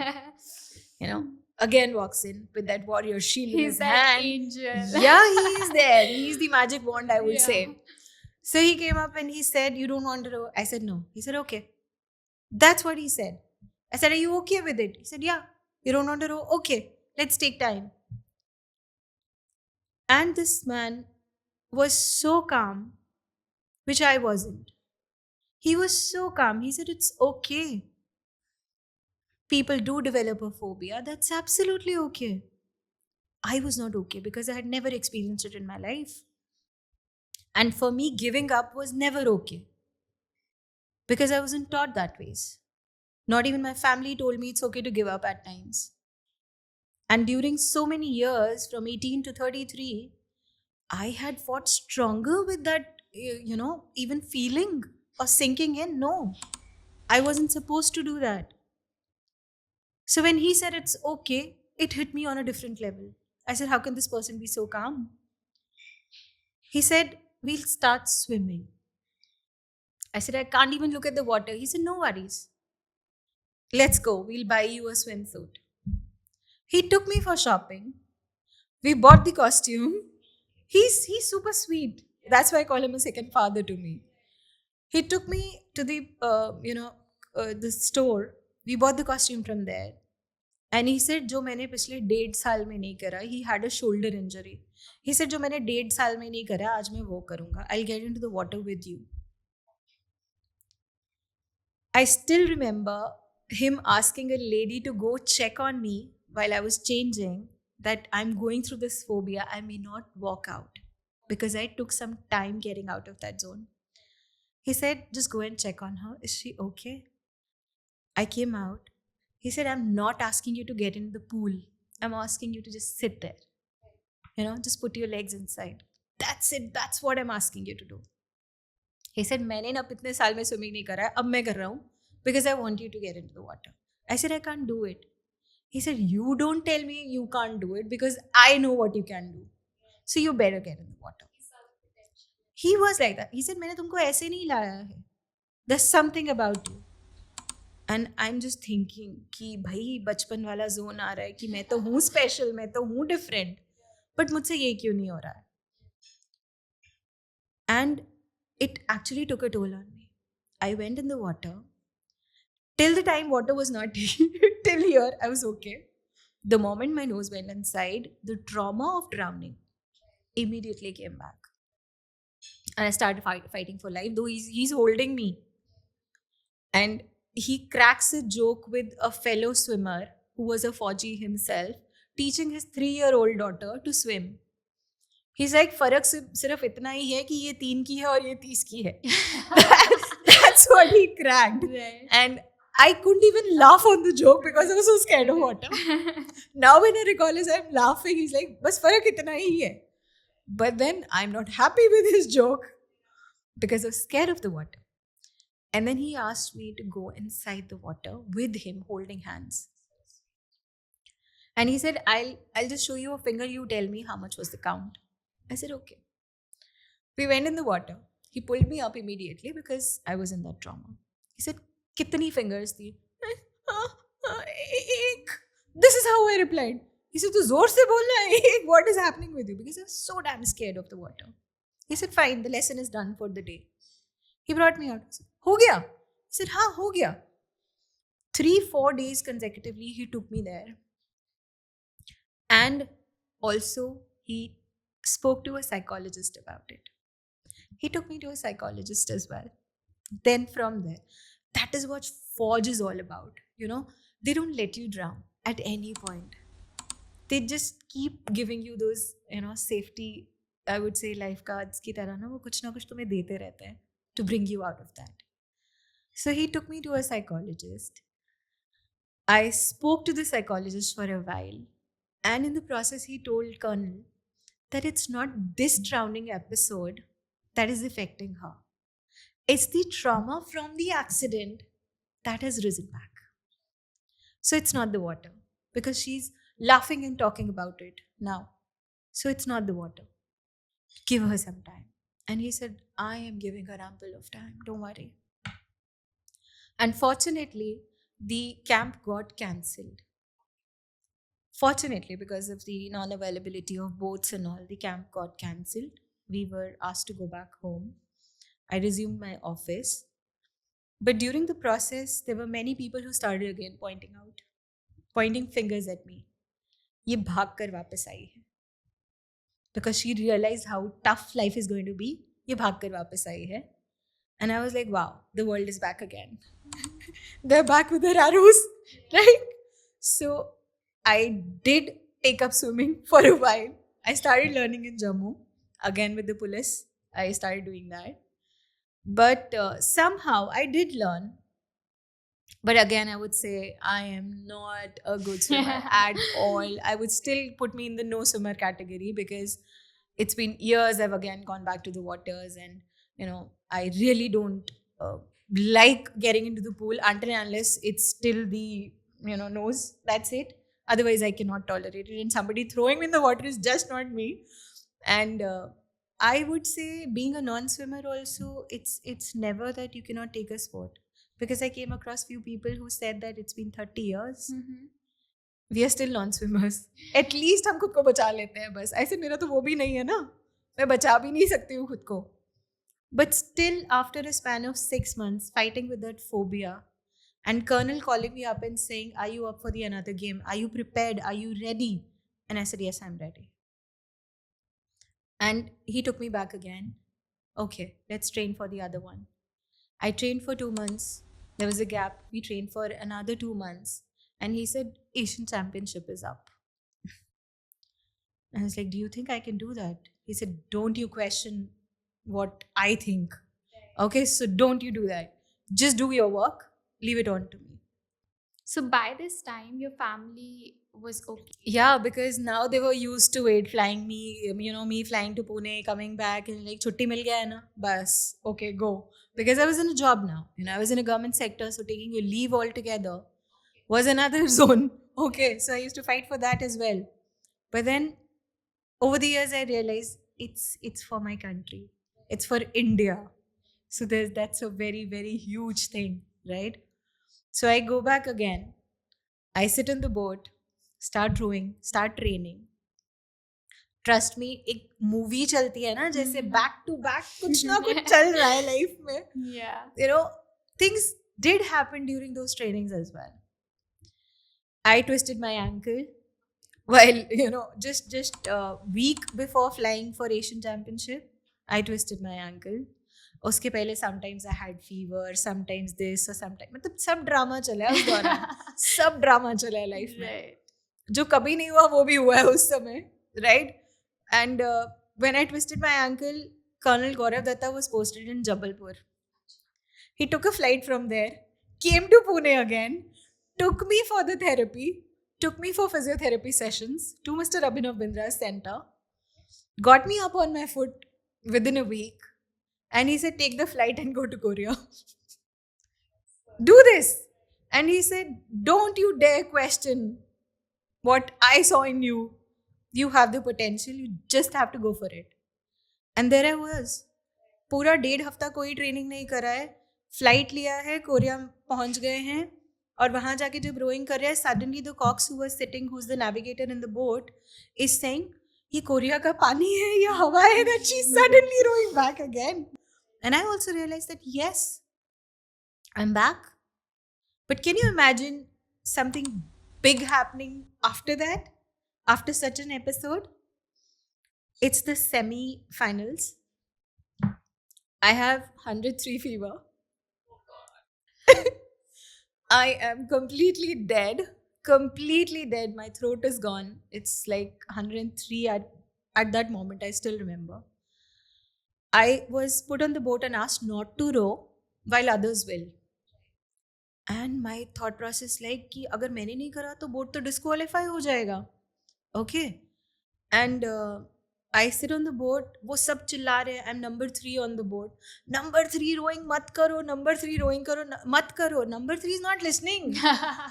Again walks in with that warrior shield in He's his that hand. angel. Yeah, he is there. He's the magic wand, I would Yeah. say. So he came up and he said, you don't want to row? I said, no. He said, okay. That's what he said. I said, are you okay with it? He said, yeah. You don't want to row? Okay. Let's take time. And this man was so calm, which I wasn't. He was so calm. He said, it's okay. People do develop a phobia. That's absolutely okay. I was not okay because I had never experienced it in my life. And for me, giving up was never okay because I wasn't taught that ways. Not even my family told me it's okay to give up at times. And during so many years, from 18 to 33, I had fought stronger with that, even feeling or sinking in. No, I wasn't supposed to do that. So when he said it's okay, it hit me on a different level. I said, how can this person be so calm? He said, we'll start swimming. I said, I can't even look at the water. He said, no worries. Let's go. We'll buy you a swimsuit. He took me for shopping. We bought the costume. He's super sweet. That's why I call him a second father to me. He took me to the store. We bought the costume from there. And he said, जो मैंने पिछले 1.5 साल में नहीं करा, he had a shoulder injury. He said, जो मैंने 1.5 साल में नहीं करा, आज मैं वो करूँगा. I'll get into the water with you. I still remember him asking a lady to go check on me while I was changing that I'm going through this phobia. I may not walk out because I took some time getting out of that zone. He said, just go and check on her. Is she okay? I came out. He said, I'm not asking you to get into the pool. I'm asking you to just sit there. Just put your legs inside. That's it. That's what I'm asking you to do. He said, मैंने ना इतने साल में swimming नहीं करा है, अब मैं कर रहा हूँ because I want you to get into the water. I said, I can't do it. He said, you don't tell me you can't do it because I know what you can do. So you better get in the water. He was like that. He said, मैंने तुमको ऐसे नहीं लाया है. There's something about you. And I'm just thinking कि भाई बचपन वाला जोन आ रहा है कि मैं तो हूँ स्पेशल, मैं तो हूँ डिफरेंट, बट मुझसे ये क्यों नहीं हो रहा है? And it actually took a toll on me. I went in the water. Till the time water was not till here, I was okay. The moment my nose went inside, the trauma of drowning immediately came back. And I started fighting for life, though he's holding me. And he cracks a joke with a fellow swimmer who was a Fauji himself, teaching his 3-year-old daughter to swim. He's like, फर्क सिर्फ इतना ही है कि ये 3 की है और ये 30 की है. That's what he cracked. Right. And I couldn't even laugh on the joke because I was so scared of water. Now when I recall this, I'm laughing. He's like, बस फर्क इतना ही है. But then I'm not happy with his joke because I was scared of the water. And then he asked me to go inside the water with him holding hands. And he said, I'll just show you a finger. You tell me how much was the count. I said, okay. We went in the water. He pulled me up immediately because I was in that trauma. He said, kitni fingers thi? Ek. This is how I replied. He said, tu zor se bolna hai, ek. What is happening with you? Because I was so damn scared of the water. He said, fine, the lesson is done for the day. He brought me out. I said, ho gaya? He said, हाँ, हो गया. 3-4 days consecutively, he took me there. And also, he spoke to a psychologist about it. He took me to a psychologist as well. Then from there, that is what Forge is all about. You know, they don't let you drown at any point. They just keep giving you those, safety, I would say, lifeguards की तरह ना वो कुछ ना कुछ तुम्हें देते रहते हैं to bring you out of that. So he took me to a psychologist. I spoke to the psychologist for a while, and in the process, he told Colonel that it's not this drowning episode that is affecting her. It's the trauma from the accident that has risen back. So it's not the water, because she's laughing and talking about it now. So it's not the water. Give her some time. And he said, I am giving her ample of time. Don't worry. Unfortunately, the camp got cancelled. Fortunately, because of the non-availability of boats and all, the camp got cancelled. We were asked to go back home. I resumed my office. But during the process, there were many people who started again pointing fingers at me. ये भाग कर वापस आई है. Because she realized how tough life is going to be. ये भाग कर वापस आई है. And I was like, wow, the world is back again. They're back with their arrows, right? So I did take up swimming for a while. I started learning in Jammu, again with the police. I started doing that. But somehow I did learn. But again, I would say I am not a good swimmer at all. I would still put me in the no swimmer category, because it's been years I've again gone back to the waters, and I really don't like getting into the pool until and unless it's still the nose. That's it. Otherwise, I cannot tolerate it. And somebody throwing me in the water is just not me. And I would say, being a non-swimmer also, it's never that you cannot take a sport. Because I came across few people who said that it's been 30 years. Mm-hmm. We are still non-swimmers. At least हम खुद को बचा लेते हैं बस. ऐसे मेरा तो वो भी नहीं है ना. मैं बचा भी नहीं सकती हूँ खुद को. But still, after a span of 6 months, fighting with that phobia, and Colonel calling me up and saying, are you up for the another game? Are you prepared? Are you ready? And I said, yes, I'm ready. And he took me back again. Okay, let's train for the other one. I trained for 2 months. There was a gap. We trained for another 2 months. And he said, Asian Championship is up. And I was like, do you think I can do that? He said, don't you question what I think. Okay, so don't you do that. Just do your work. Leave it on to me. So by this time, your family was okay. Yeah, because now they were used to it, flying me, me flying to Pune, coming back, and like, chutti mil gaya hai na, bas, okay, go. Because I was in a job now, I was in a government sector, so taking a leave altogether was another zone. Okay, so I used to fight for that as well. But then, over the years, I realized it's for my country. It's for India. So that's a very, very huge thing, right? So I go back again. I sit in the boat, start rowing, start training. Trust me, एक movie चलती है ना जैसे back to back कुछ ना कुछ चल रहा है लाइफ में. Yeah. Things did happen during those trainings as well. I twisted my ankle while, just a week before flying for Asian Championship. I twisted my ankle. उसके पहले sometimes I had fever, sometimes this or sometimes मतलब सब drama चला है उस दौरान. सब drama चला है लाइफ में. जो कभी नहीं हुआ वो भी हुआ है उस समय, right? And when I twisted my ankle, Colonel Gaurav Datta was posted in Jabalpur. He took a flight from there, came to Pune again, took me for the therapy, took me for physiotherapy sessions to Mr. Abhinav Bindra's center, got me up on my foot within a week, and he said, take the flight and go to Korea. Do this. And he said, don't you dare question what I saw in you. You have the potential, you just have to go for it. And there I was. पूरा 1.5 हफ्ता कोई training नहीं करा है, flight लिया है, Korea पहुंच गए हैं, और वहां जाके जब रोइंग कर रहे हैं, suddenly the cox who was sitting, who's the navigator in the boat, is saying, ये कोरिया का पानी है या हवा है, that she's suddenly rowing back again. And I also realized that yes, I'm back. But can you imagine something big happening after that? After such an episode? It's the semi-finals. I have 103 fever. I am completely dead. My throat is gone. It's like 103 at that moment. I still remember. I was put on the boat and asked not to row while others will. And my thought process like कि अगर मैंने नहीं करा तो boat तो disqualify हो जाएगा. Okay. And I sit on the boat. वो सब चिल्ला रहे हैं. I'm number 3 on the boat. Number 3 rowing मत करो. Number 3 rowing करो मत करो. Number 3 is not listening.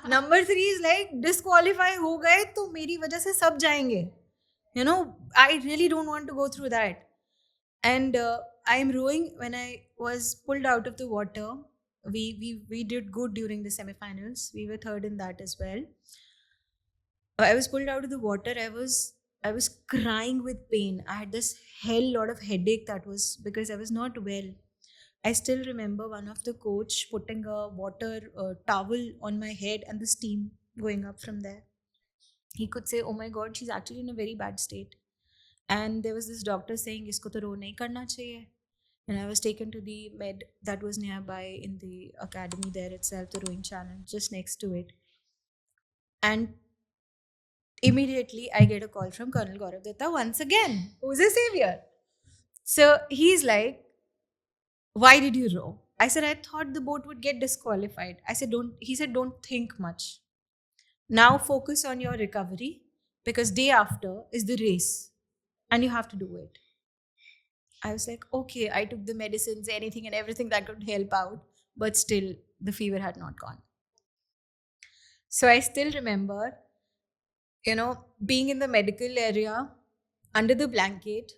Number 3 is like disqualify हो गए तो मेरी वजह से सब जाएंगे. You know, I really don't want to go through that. And I'm rowing. When I was pulled out of the water, we did good during the semifinals. We were third in that as well. I was pulled out of the water. I was crying with pain. I had this hell lot of headache that was because I was not well. I still remember one of the coach putting a water towel on my head and the steam going up from there. He could say, "Oh my God, she's actually in a very bad state." And there was this doctor saying, "Isko to row nahi karna chahiye." And I was taken to the med that was nearby in the academy there itself, the rowing channel, just next to it. And immediately I get a call from Colonel Gaurav Datta once again, who's a savior. So he's like, "Why did you row?" I said, "I thought the boat would get disqualified." I said, "Don't," he said, "Don't think much. Now focus on your recovery because day after is the race and you have to do it." I was like, okay, I took the medicines, anything and everything that could help out, but still the fever had not gone. So I still remember, being in the medical area under the blanket,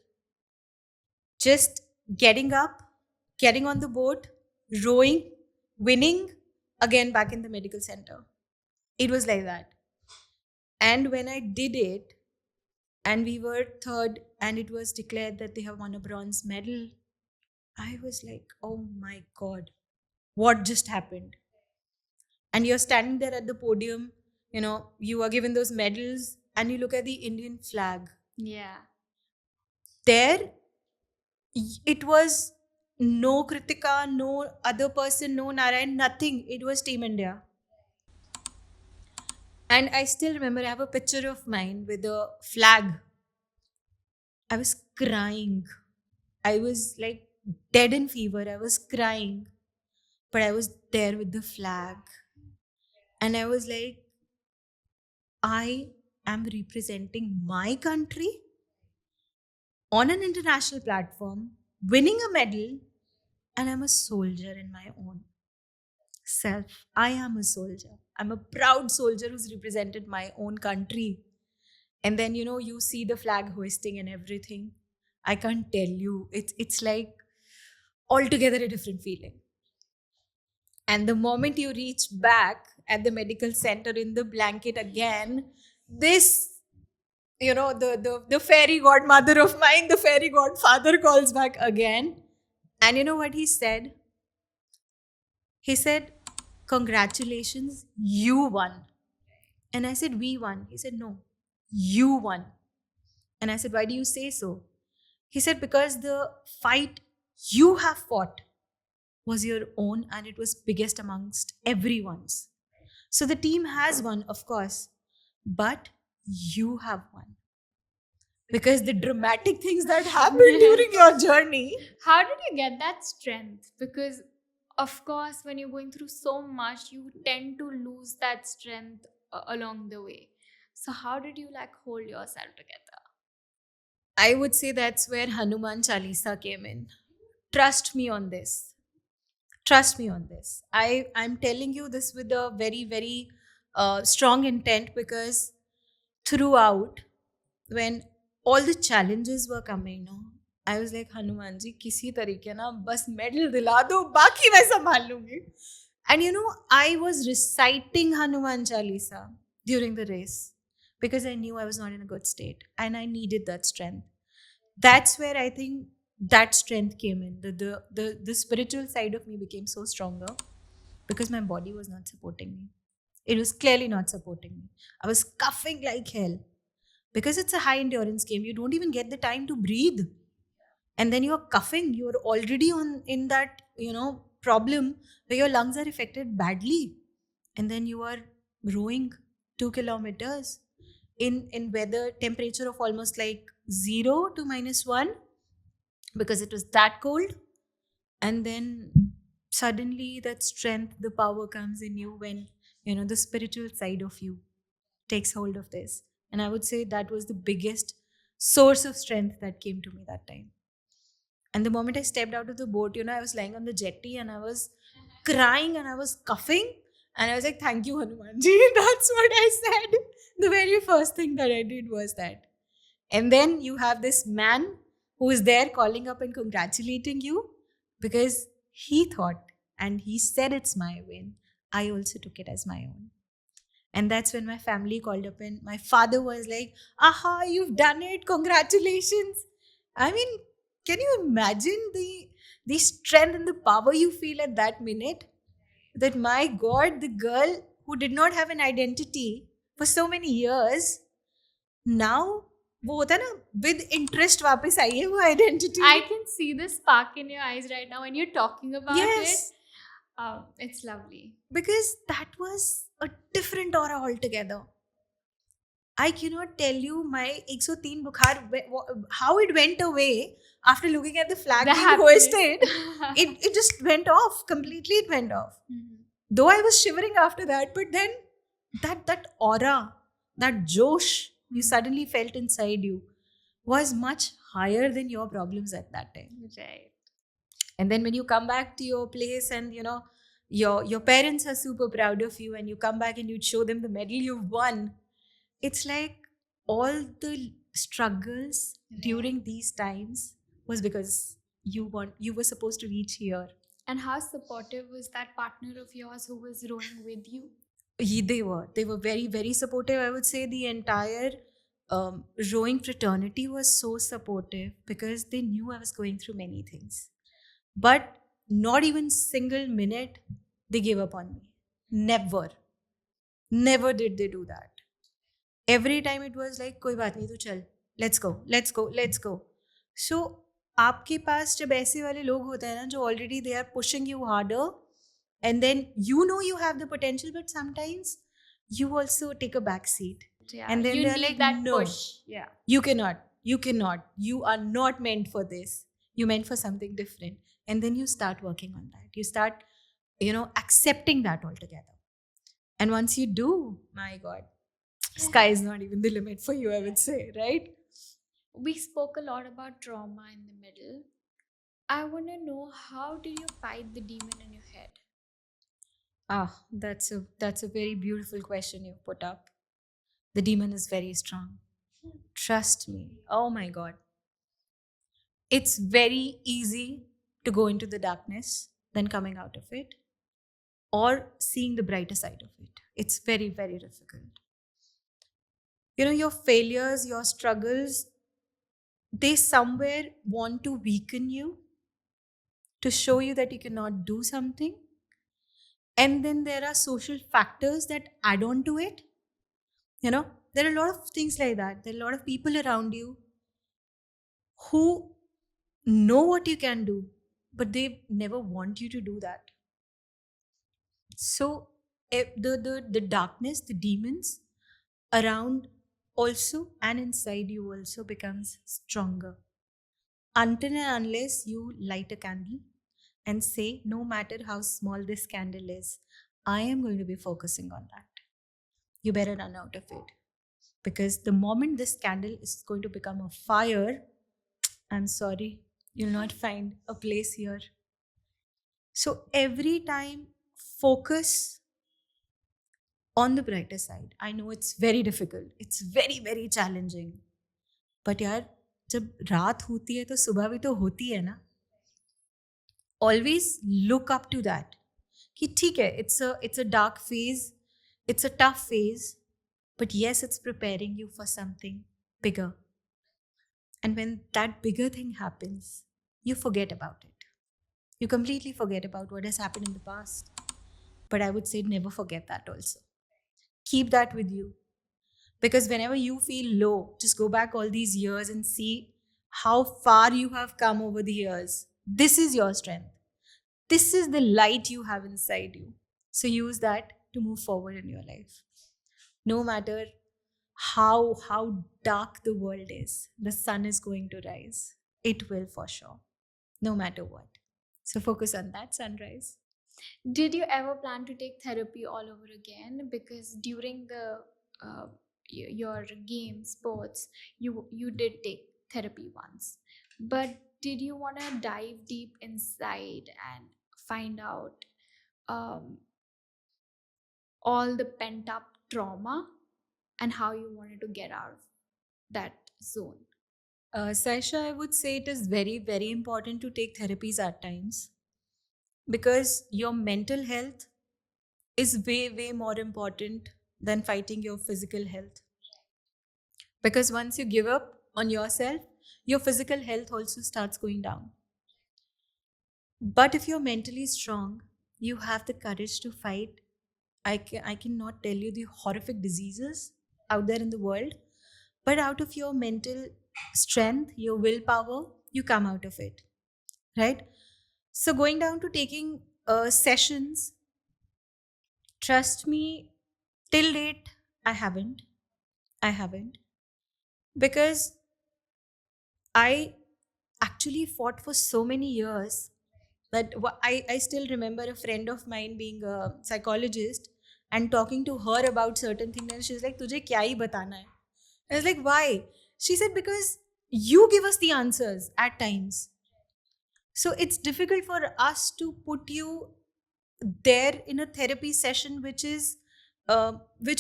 just getting up, getting on the boat, rowing, winning, again back in the medical center. It was like that. And when I did it, and we were third, and it was declared that they have won a bronze medal, I was like, oh my God, what just happened? And you're standing there at the podium, you are given those medals, and you look at the Indian flag. Yeah. There, it was no Kritika, no other person, no Narayan, nothing. It was Team India. And I still remember, I have a picture of mine with the flag. I was crying. I was like dead in fever. I was crying. But I was there with the flag. And I was like, I am representing my country on an international platform, winning a medal, and I'm a soldier in my own self. I am a soldier. I'm a proud soldier who's represented my own country. And then, you see the flag hoisting and everything. I can't tell you. It's like altogether a different feeling. And the moment you reach back at the medical center in the blanket again, this, the fairy godmother of mine, the fairy godfather calls back again. And you know what he said? He said, "Congratulations, you won." And I said, "We won." He said, "No, you won." And I said, "Why do you say so?" He said, "Because the fight you have fought was your own and it was biggest amongst everyone's. So the team has won, of course, but you have won. Because the dramatic things that happened during your journey." How did you get that strength? Because, of course, when you're going through so much, you tend to lose that strength along the way. So, how did you hold yourself together? I would say that's where Hanuman Chalisa came in. Trust me on this. Trust me on this. I'm telling you this with a very, very strong intent because throughout, when all the challenges were coming, I was like, "Hanuman ji, किसी तरीके ना बस medal दिला दो, बाकी मैं संभाल लूंगी." And I was reciting Hanuman Chalisa during the race because I knew I was not in a good state and I needed that strength. That's where I think that strength came in. The spiritual side of me became so stronger because my body was not supporting me. It was clearly not supporting me. I was coughing like hell. because it's a high endurance game. You don't even get the time to breathe. And then you're coughing. You're already in that, problem where your lungs are affected badly. And then you are rowing 2 kilometers in weather temperature of almost like 0 to -1 because it was that cold. And then suddenly that strength, the power comes in you when, the spiritual side of you takes hold of this. And I would say that was the biggest source of strength that came to me that time. And the moment I stepped out of the boat, I was lying on the jetty and I was crying and I was coughing. And I was like, thank you, Hanumanji. That's what I said. The very first thing that I did was that. And then you have this man who is there calling up and congratulating you because he thought and he said it's my win. I also took it as my own. And that's when my family called up and my father was like, aha, you've done it. Congratulations. I mean, can you imagine the strength and the power you feel at that minute? That my God, the girl who did not have an identity for so many years, now वो होता है ना with interest वापस आई है वो identity. I can see the spark in your eyes right now when you're talking about Yes. it. It's lovely. Because that was a different aura altogether. I cannot tell you my 103 bukhar, how it went away after looking at the flag The being happiness. hoisted. It just went off. Completely it went off. Mhm. Though I was shivering after that, but then that aura, that josh you suddenly felt inside you was much higher than your problems at that time. Right. And then when you come back to your place and your parents are super proud of you and you come back and you show them the medal you've won, it's like all the struggles during these times was because you were supposed to reach here. And how supportive was that partner of yours who was rowing with you? They were very, very supportive. I would say the entire rowing fraternity was so supportive because they knew I was going through many things. But not even single minute they gave up on me. Never did they do that. Every time it was like, कोई बात नहीं तू चल, let's go. So आपके पास जब ऐसे वाले लोग होते हैं ना जो already they are pushing you harder, and then you have the potential, but sometimes you also take a back seat. Yeah. And then you they're need like, that no, push. Yeah. you cannot. You are not meant for this. You're meant for something different. And then you start working on that. You start, accepting that altogether. And once you do, my God, sky is not even the limit for you, I would say, right? We spoke a lot about trauma in the middle. I want to know, how do you fight the demon in your head? That's a very beautiful question you put up. The demon is very strong. Trust me. Oh my God. It's very easy to go into the darkness than coming out of it or seeing the brighter side of it. It's very, very difficult. Your failures, your struggles, they somewhere want to weaken you to show you that you cannot do something. And then there are social factors that add on to it. There are a lot of things like that. There are a lot of people around you who know what you can do, but they never want you to do that. So the darkness, the demons around also and inside you also becomes stronger until and unless you light a candle and say, no matter how small this candle is, I am going to be focusing on that. You better run out of it. Because the moment this candle is going to become a fire, I'm sorry, you'll not find a place here. So every time, focus on the brighter side. I know it's very difficult. It's very, very challenging. But यार, जब रात होती है तो सुबह भी तो होती है ना. Always look up to that. कि ठीक है, it's a dark phase, it's a tough phase, but yes, it's preparing you for something bigger. And when that bigger thing happens, you forget about it. You completely forget about what has happened in the past. But I would say never forget that also. Keep that with you. Because whenever you feel low, just go back all these years and see how far you have come over the years. This is your strength. This is the light you have inside you. So use that to move forward in your life. No matter how dark the world is, the sun is going to rise. It will for sure, no matter what. So focus on that sunrise. Did you ever plan to take therapy all over again? Because during the your game sports, you did take therapy once, but did you want to dive deep inside and find out um, all the pent up trauma and how you wanted to get out of that zone? Saisha, I would say it is very, very important to take therapies at times, because your mental health is way, way more important than fighting your physical health. Because once you give up on yourself, your physical health also starts going down. But if you're mentally strong, you have the courage to fight. I cannot tell you the horrific diseases out there in the world, but out of your mental strength, your willpower, you come out of it, right? So going down to taking sessions, trust me, till date, I haven't. I haven't. Because I actually fought for so many years that I still remember a friend of mine being a psychologist and talking to her about certain things, and she's like, Tujhe kya hi batana hai? I was like, why? She said, because you give us the answers at times. So it's difficult for us to put you there in a therapy session, which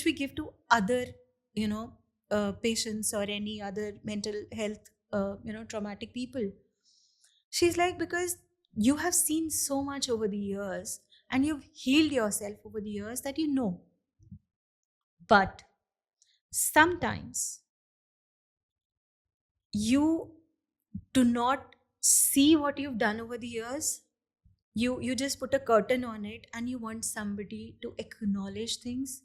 we give to other, you know, patients or any other mental health, traumatic people. She's like, because you have seen so much over the years and you've healed yourself over the years that you know. But sometimes you do not see what you've done over the years. You just put a curtain on it and you want somebody to acknowledge things,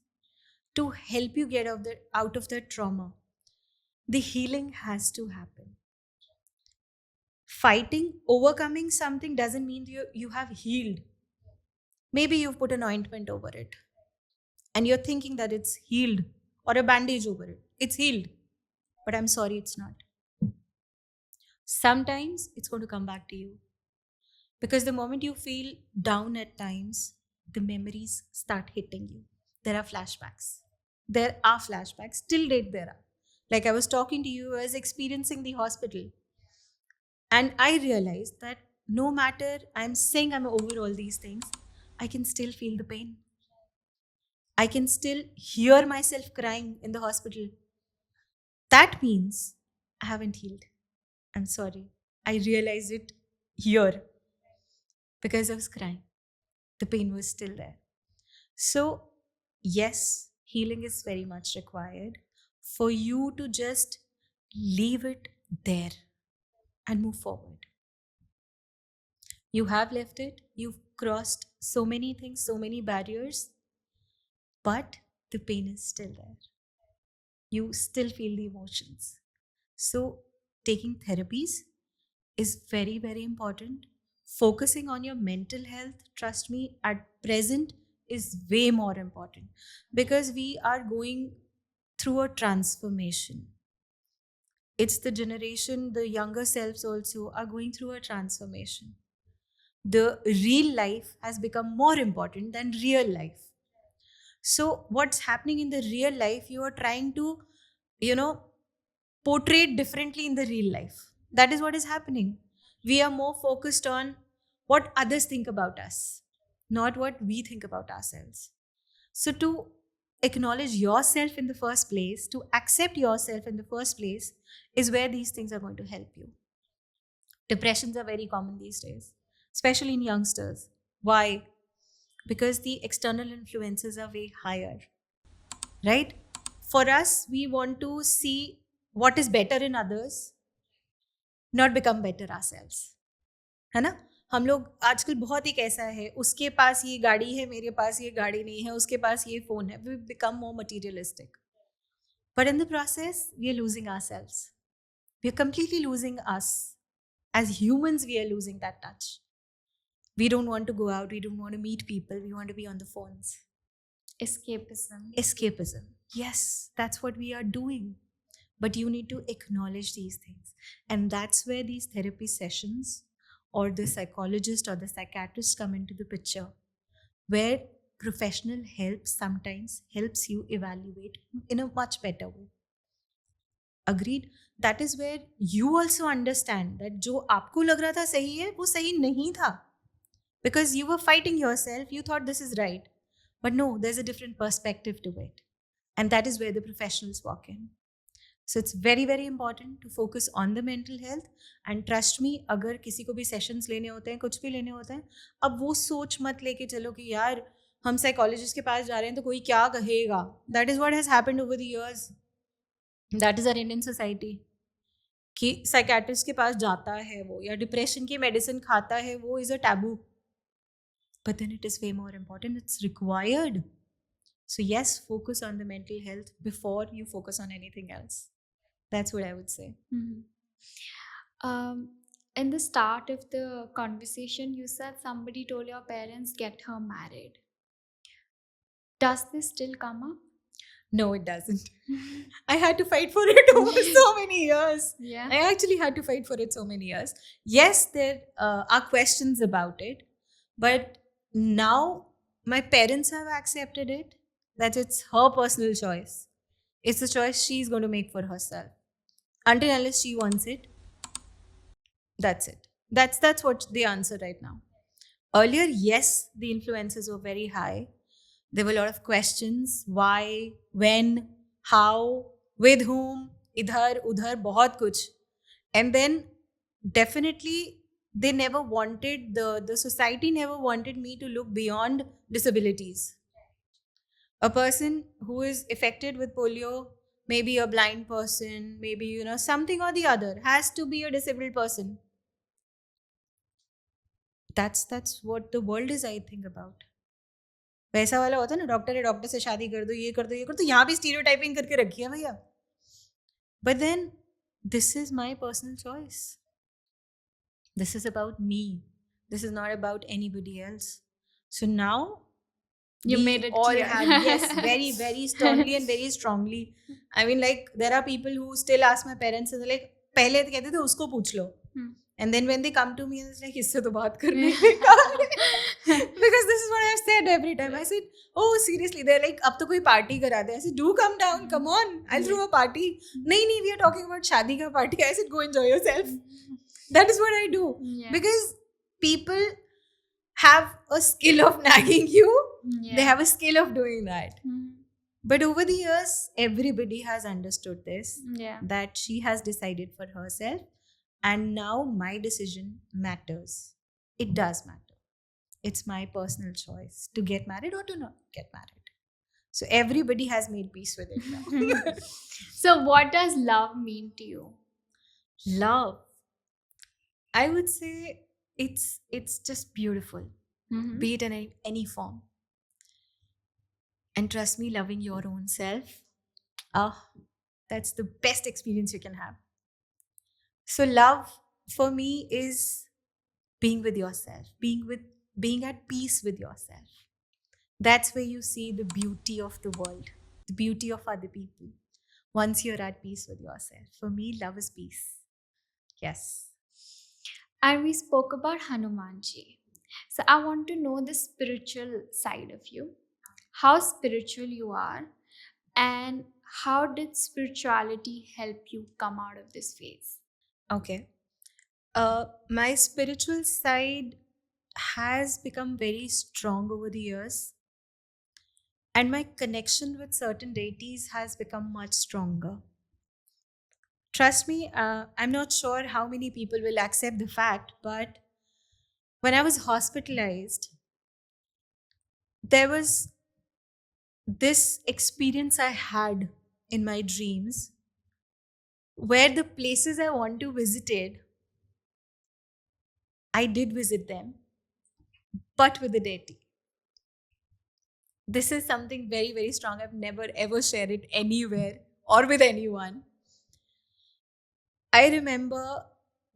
to help you get out of that trauma. The healing has to happen. Fighting, overcoming something doesn't mean you have healed. Maybe you've put an ointment over it and you're thinking that it's healed, or a bandage over it. It's healed. But I'm sorry, it's not. Sometimes it's going to come back to you. Because the moment you feel down at times, the memories start hitting you. There are flashbacks. There are flashbacks. Till date, there are. Like I was talking to you, I was experiencing the hospital. And I realized that no matter I'm saying I'm over all these things, I can still feel the pain. I can still hear myself crying in the hospital. That means I haven't healed. I'm sorry. I realized it here because I was crying. The pain was still there. So, yes, healing is very much required for you to just leave it there and move forward. You have left it, you've crossed so many things, so many barriers, but the pain is still there. You still feel the emotions. So, taking therapies is very, very important. Focusing on your mental health, trust me, at present is way more important, because we are going through a transformation. It's the generation, the younger selves also are going through a transformation. The real life has become more important than real life. So, what's happening in the real life, you are trying to, you know, portray it differently in the real life. That is what is happening. We are more focused on what others think about us, not what we think about ourselves. So, to acknowledge yourself in the first place, to accept yourself in the first place, is where these things are going to help you. Depressions are very common these days, especially in youngsters. Why? Because the external influences are way higher, right? For us, we want to see what is better in others, not become better ourselves. है ना? हम लोग आजकल बहुत ही कैसा है, उसके पास ये गाड़ी है, मेरे पास ये गाड़ी नहीं है, उसके पास ये फोन है. We become more materialistic. But in the process, we are losing ourselves. We are completely losing us. As humans, we are losing that touch. We don't want to go out. We don't want to meet people. We want to be on the phones. Escapism. Escapism. Yes, that's what we are doing. But you need to acknowledge these things. And that's where these therapy sessions or the psychologist or the psychiatrist come into the picture, where professional help sometimes helps you evaluate in a much better way. Agreed? That is where you also understand that जो आपको लग रहा था सही है वो सही नहीं था. Because you were fighting yourself, you thought this is right. But no, there's a different perspective to it. And that is where the professionals walk in. So it's very, very important to focus on the mental health. And trust me, अगर किसी को भी sessions लेने होते हैं, कुछ भी लेने होते हैं, अब वो सोच मत लेके चलो कि यार हम psychologist के पास जा रहे हैं तो कोई क्या कहेगा. That is what has happened over the years. That is our Indian society. कि psychiatrist के पास जाता है वो या depression की medicine खाता है वो is a taboo. But then it is way more important. It's required. So yes, focus on the mental health before you focus on anything else. That's what I would say. In the start of the conversation, you said somebody told your parents, get her married. Does this still come up? No, it doesn't. I had to fight for it over so many years. Yeah. I actually had to fight for it so many years. Yes, there are questions about it. But now my parents have accepted it, that it's her personal choice. It's a choice she's going to make for herself. Until unless she wants it, that's it. That's what the answer right now. Earlier, yes, the influences were very high. There were a lot of questions. Why, when, how, with whom, idhar, udhar, bahut kuch. And then definitely they never wanted, the society never wanted me to look beyond disabilities. A person who is affected with polio, maybe a blind person, maybe, something or the other, has to be a disabled person. That's what the world is, I think, about. वैसा वाला होता है ना, doctor है, doctor से शादी कर दो, ये कर दो, ये कर दो, यहाँ भी स्टीरियोटाइपिंग करके रखी है भैया. But then this is my personal choice. This is about me. This is not about anybody else. So now You we made it all clear. have, yes, very, very sternly and very strongly. I mean, like, there are people who still ask my parents, and they're like, पहले तो कहते थे उसको पूछ लो. And then when they come to me, it's like, इससे तो बात करने का. Because this is what I've said every time. I said, oh, seriously. They're like, अब तो कोई party करा दे. I said, do come down. Come on. I'll throw a party. नहीं, we are talking about शादी का party. I said, go enjoy yourself. That is what I do. Yeah. Because people have a skill of nagging you. Yeah. They have a skill of doing that. But over the years, everybody has understood this. Yeah. That she has decided for herself. And now my decision matters. It does matter. It's my personal choice to get married or to not get married. So everybody has made peace with it now. So what does love mean to you? Love. I would say it's just beautiful. Be it in any form. And trust me, loving your own self, that's the best experience you can have. So love for me is being with yourself, being at peace with yourself. That's where you see the beauty of the world, the beauty of other people. Once you're at peace with yourself. For me, love is peace. Yes. And we spoke about Hanumanji. So I want to know the spiritual side of you. How spiritual you are, and how did spirituality help you come out of this phase? Okay. My spiritual side has become very strong over the years. And my connection with certain deities has become much stronger. Trust me, I'm not sure how many people will accept the fact, but when I was hospitalized, there was this experience I had in my dreams where the places I want to visit, I did visit them, but with the deity. This is something very, very strong. I've never ever shared it anywhere or with anyone. I remember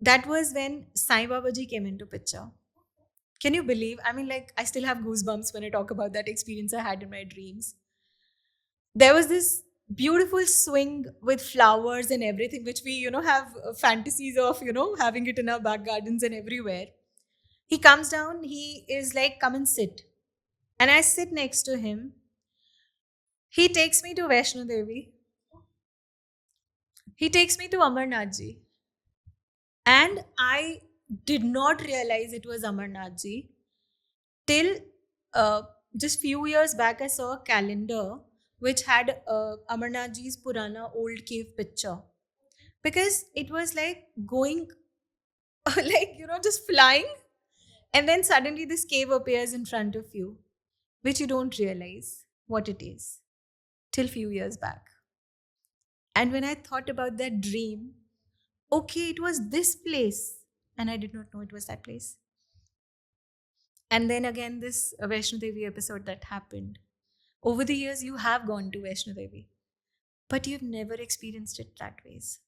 that was when Sai Baba ji came into picture. Can you believe? I mean, like, I still have goosebumps when I talk about that experience I had in my dreams. There was this beautiful swing with flowers and everything, which we, have fantasies of, having it in our back gardens and everywhere. He comes down, he is like, come and sit. And I sit next to him. He takes me to Vaishno Devi. He takes me to Amarnath Ji. And I did not realize it was Amarnath Ji till uh, just few years back. I saw a calendar which had Amarnath Ji's Purana old cave picture, because it was like going like, just flying, and then suddenly this cave appears in front of you, which you don't realize what it is till few years back. And when I thought about that dream, okay, it was this place, and I did not know it was that place. And then again, this Vaishno Devi episode that happened. Over the years, you have gone to Vaishno Devi, but you've never experienced it that ways.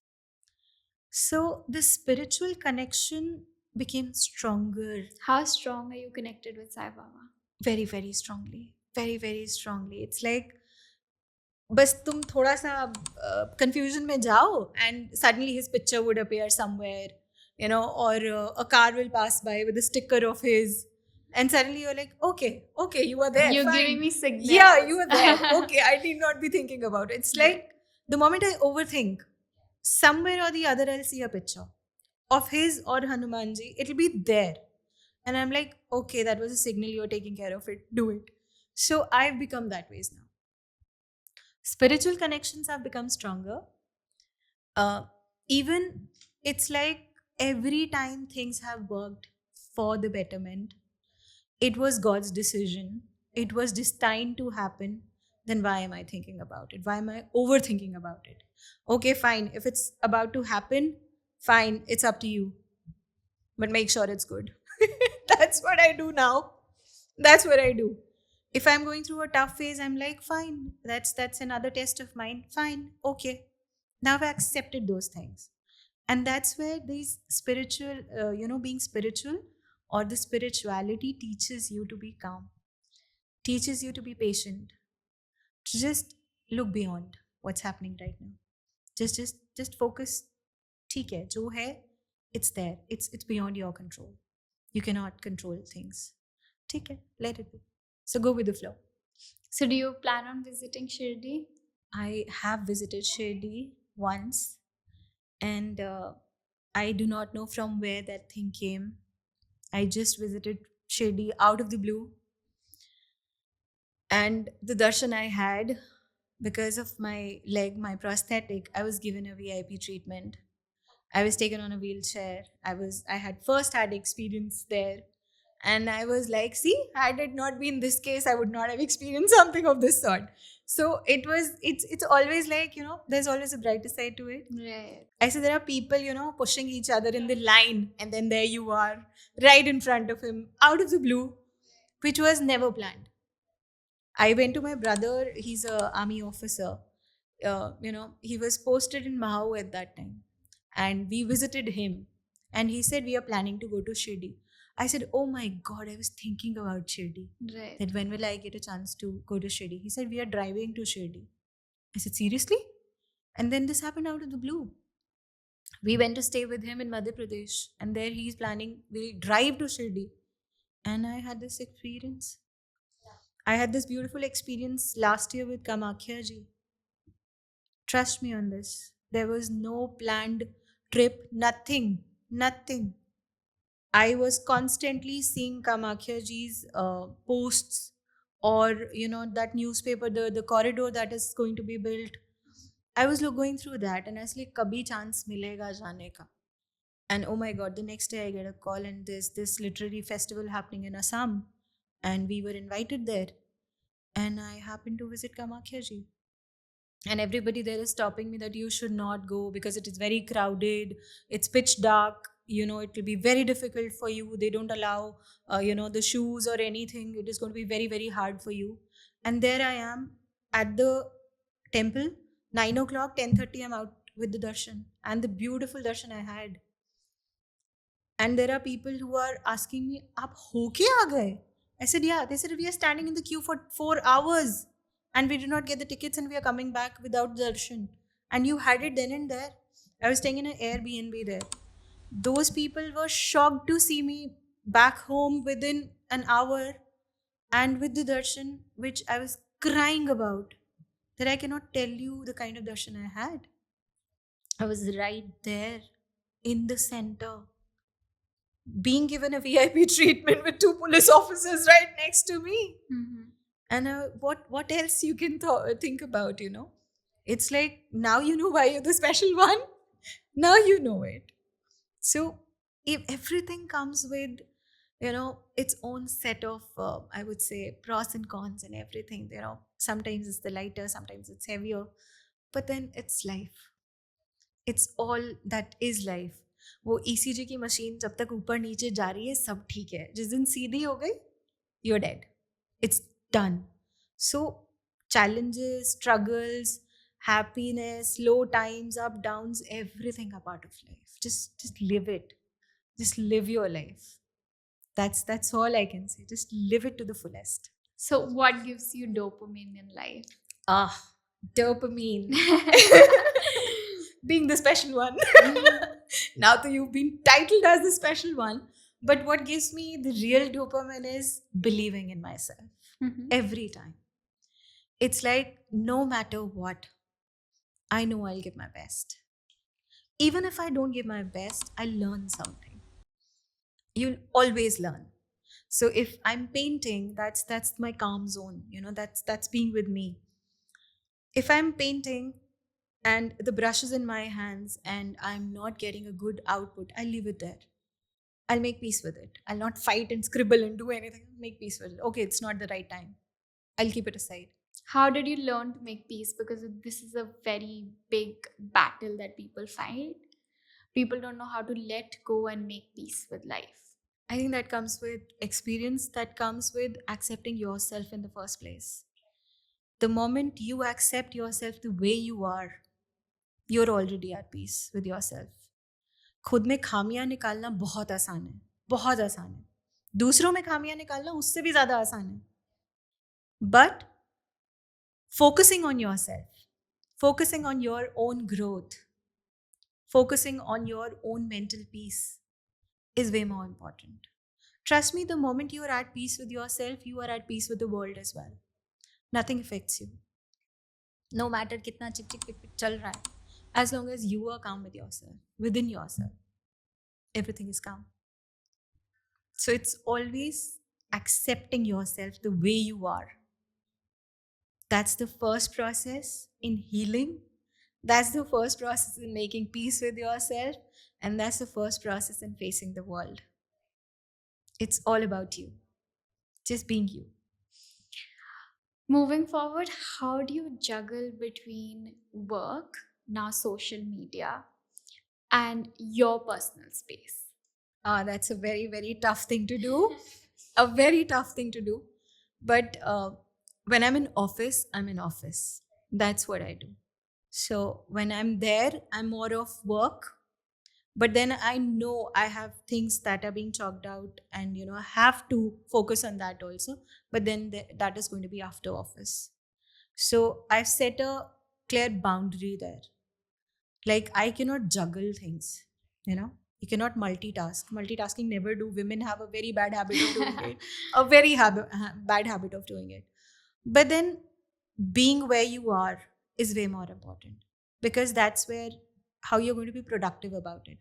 So the spiritual connection became stronger. How strong are you connected with Sai Baba? Very, very strongly. Very, very strongly. It's like, बस तुम थोड़ा सा confusion में जाओ, and suddenly his picture would appear somewhere, or a car will pass by with a sticker of his, and suddenly you're like, okay, you are there. You're fine. giving me signals. Yeah, you are there. Okay, I need not be thinking about it. It's like the moment I overthink, somewhere or the other, I'll see a picture of his or Hanumanji. It'll be there. And I'm like, okay, that was a signal, you're taking care of it. Do it. So I've become that ways now. Spiritual connections have become stronger. Even it's like every time things have worked for the betterment, it was God's decision, it was destined to happen, then why am I thinking about it? Why am I overthinking about it? Okay, fine. If it's about to happen, fine, it's up to you. But make sure it's good. That's what I do now. That's what I do. If I'm going through a tough phase, I'm like, fine, that's another test of mine. Fine, okay. Now I've accepted those things. And that's where these spiritual, being spiritual or the spirituality teaches you to be calm, teaches you to be patient, to just look beyond what's happening right now. Just focus. ठीक है, जो है, it's there. It's beyond your control. You cannot control things. ठीक है, let it be. So go with the flow. So do you plan on visiting Shirdi? I have visited Shirdi once, and I do not know from where that thing came. I just visited Shirdi out of the blue. And the darshan I had, because of my leg, my prosthetic, I was given a VIP treatment. I was taken on a wheelchair. I had first had experience there. And I was like, see, had it not been this case, I would not have experienced something of this sort. So it's always like, there's always a brighter side to it. Right. I say there are people, pushing each other in the line, and then there you are, right in front of him, out of the blue, which was never planned. I went to my brother, he's an army officer. He was posted in Mahau at that time. And we visited him. And he said, we are planning to go to Shirdi. I said, oh my God, I was thinking about Shirdi. Right. That when will I get a chance to go to Shirdi? He said, we are driving to Shirdi. I said, seriously? And then this happened out of the blue. We went to stay with him in Madhya Pradesh. And there he's planning, we'll drive to Shirdi. And I had this experience. I had this beautiful experience last year with Kamakhya ji. Trust me on this. There was no planned trip, nothing. I was constantly seeing Kamakhya ji's posts, or that newspaper, the corridor that is going to be built. I was going through that, and I was like, kabhi chance milega jaane ka. And oh my God, the next day I get a call, and there's this literary festival happening in Assam, and we were invited there. And I happened to visit Kamakhya ji. And everybody there is stopping me that you should not go because it is very crowded, it's pitch dark, it will be very difficult for you, they don't allow the shoes or anything, it is going to be very, very hard for you. And there I am at the temple 9 o'clock, 10:30, I'm out with the darshan. And the beautiful darshan I had. And there are people who are asking me, "Aap hoke aa gaye?" I said, "Yeah." They said, "We are standing in the queue for 4 hours and we did not get the tickets and we are coming back without darshan. And you had it then and there." I was staying in an Airbnb there. Those people were shocked to see me back home within an hour and with the darshan, which I was crying about. That I cannot tell you the kind of darshan I had. I was right there in the center, being given a VIP treatment with two police officers right next to me. Mhm. And what else you can think about, you know? It's like, now you know why you're the special one. Now you know it. So if everything comes with, you know, its own set of, I would say, pros and cons and everything, you know, sometimes it's the lighter, sometimes it's heavier, but then it's life. It's all that is life. वो ECG की machine जब तक ऊपर नीचे जा रही है सब ठीक है, जिस दिन सीधी हो गई, you're dead. It's done. So challenges, struggles, happiness, low times, up downs, everything are part of life. Just live it. Just live your life. That's all I can say. Just live it to the fullest. So, what gives you dopamine in life? Ah, dopamine. Being the special one. Now that you've been titled as the special one. But what gives me the real dopamine is believing in myself Mhm. every time. It's like, no matter what, I know I'll give my best. Even if I don't give my best, I'll learn something. You'll always learn. So if I'm painting, that's my calm zone. You know, that's being with me. If I'm painting and the brush is in my hands and I'm not getting a good output, I'll leave it there. I'll make peace with it. I'll not fight and scribble and do anything. Make peace with it. Okay, it's not the right time. I'll keep it aside. How did you learn to make peace? Because this is a very big battle that people fight. People don't know how to let go and make peace with life. I think that comes with experience, that comes with accepting yourself in the first place. The moment you accept yourself the way you are, you're already at peace with yourself. खुद में खामियां निकालना बहुत आसान है, बहुत आसान है. दूसरों में खामियां निकालना उससे भी ज़्यादा आसान है. But focusing on yourself, focusing on your own growth, focusing on your own mental peace is way more important. Trust me, the moment you are at peace with yourself, you are at peace with the world as well. Nothing affects you. No matter kitna chik chik pik pik chal raha hai, as long as you are calm with yourself, within yourself, everything is calm. So it's always accepting yourself the way you are. That's the first process in healing. That's the first process in making peace with yourself. And that's the first process in facing the world. It's all about you. Just being you. Moving forward, how do you juggle between work, now social media, and your personal space? That's a very, very tough thing to do. A very tough thing to do. But when I'm in office, I'm in office. That's what I do. So when I'm there, I'm more of work. But then I know I have things that are being chalked out and, you know, I have to focus on that also. But then that is going to be after office. So I've set a clear boundary there. Like, I cannot juggle things, you know. You cannot multitask. Multitasking never do. Women have a very bad habit of doing it. A very bad habit of doing it. But then being where you are is way more important, because that's where how you're going to be productive about it.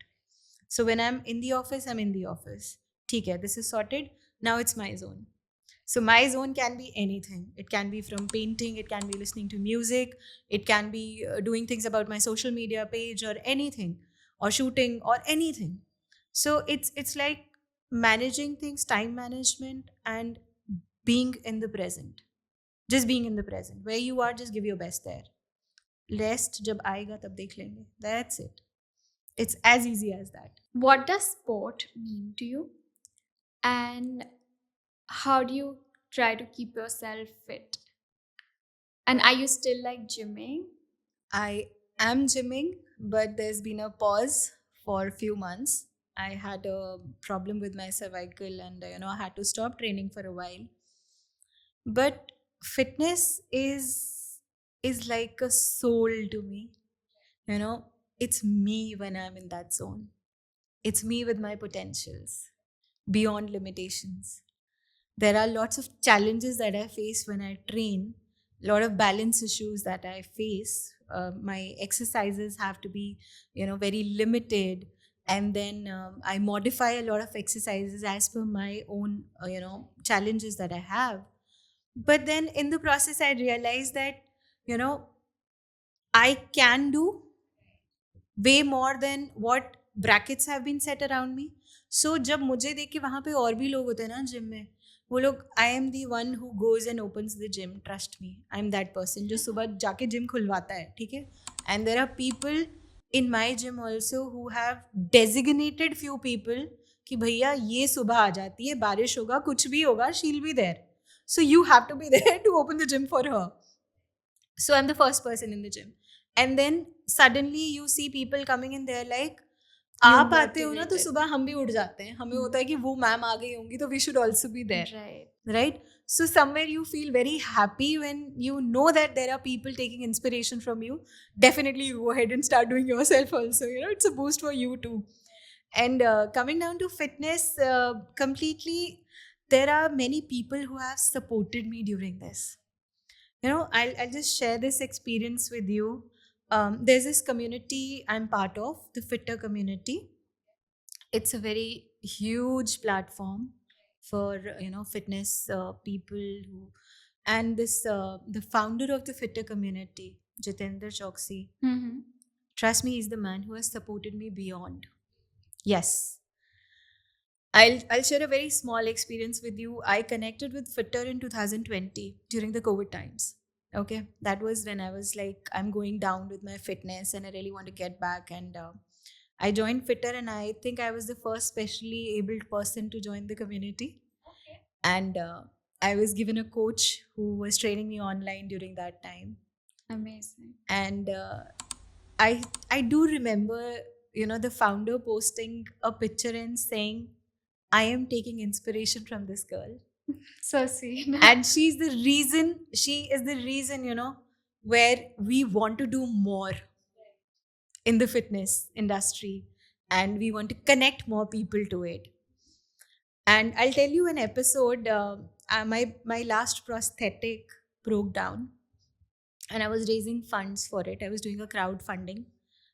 So when I'm in the office, I'm in the office. Okay, this is sorted. Now it's my zone. So my zone can be anything. It can be from painting, it can be listening to music, it can be doing things about my social media page or anything, or shooting or anything. So it's like managing things, time management, and being in the present. Just being in the present. Where you are, just give your best there. Rest जब आएगा तब देख लेंगे. That's it. It's as easy as that. What does sport mean to you? And how do you try to keep yourself fit? And are you still like gymming? I am gymming, but there's been a pause for a few months. I had a problem with my cervical, and I had to stop training for a while. But fitness is like a soul to me. You know, it's me when I'm in that zone. It's me with my potentials beyond limitations. There are lots of challenges that I face when I train, a lot of balance issues that I face. My exercises have to be, very limited, and then I modify a lot of exercises as per my own, challenges that I have. But then in the process, I realized that, you know, I can do way more than what brackets have been set around me. So जब मुझे देख के वहाँ पे और भी लोग होते हैं ना जिम में, वो लोग, I am the one who goes and opens the gym, trust me, I am that person जो सुबह जाके जिम खुलवाता है, ठीक है. And there are people in my gym also who have designated few people कि भैया ये सुबह आ जाती है, बारिश होगा, कुछ भी होगा, she'll be there, so you have to be there to open the gym for her. So I'm the first person in the gym. And then suddenly you see people coming in there like, आप आते हो ना तो motivated. सुबह हम भी उठ जाते हैं, हमें होता है कि वो मैम आ गई होंगी तो we should also be there, Right. right? So somewhere you feel very happy when you know that there are people taking inspiration from you. Definitely you go ahead and start doing yourself also, it's a boost for you too. And coming down to fitness, completely, there are many people who have supported me during this. I'll just share this experience with you. There's this community I'm part of, the Fitter community. It's a very huge platform for fitness people who, and this the founder of the Fitter community, Jitendra Choksi, Mm-hmm. trust me, he's the man who has supported me beyond. Yes. I'll share a very small experience with you. I connected with Fitter in 2020 during the COVID times. Okay, that was when I was like, I'm going down with my fitness and I really want to get back. And I joined Fitter, and I think I was the first specially abled person to join the community. And I was given a coach who was training me online during that time. Amazing. And I do remember, the founder posting a picture and saying, I am taking inspiration from this girl. So sweet. And she is the reason, where we want to do more in the fitness industry, and we want to connect more people to it. And I'll tell you an episode, my last prosthetic broke down, and I was raising funds for it. I was doing a crowdfunding.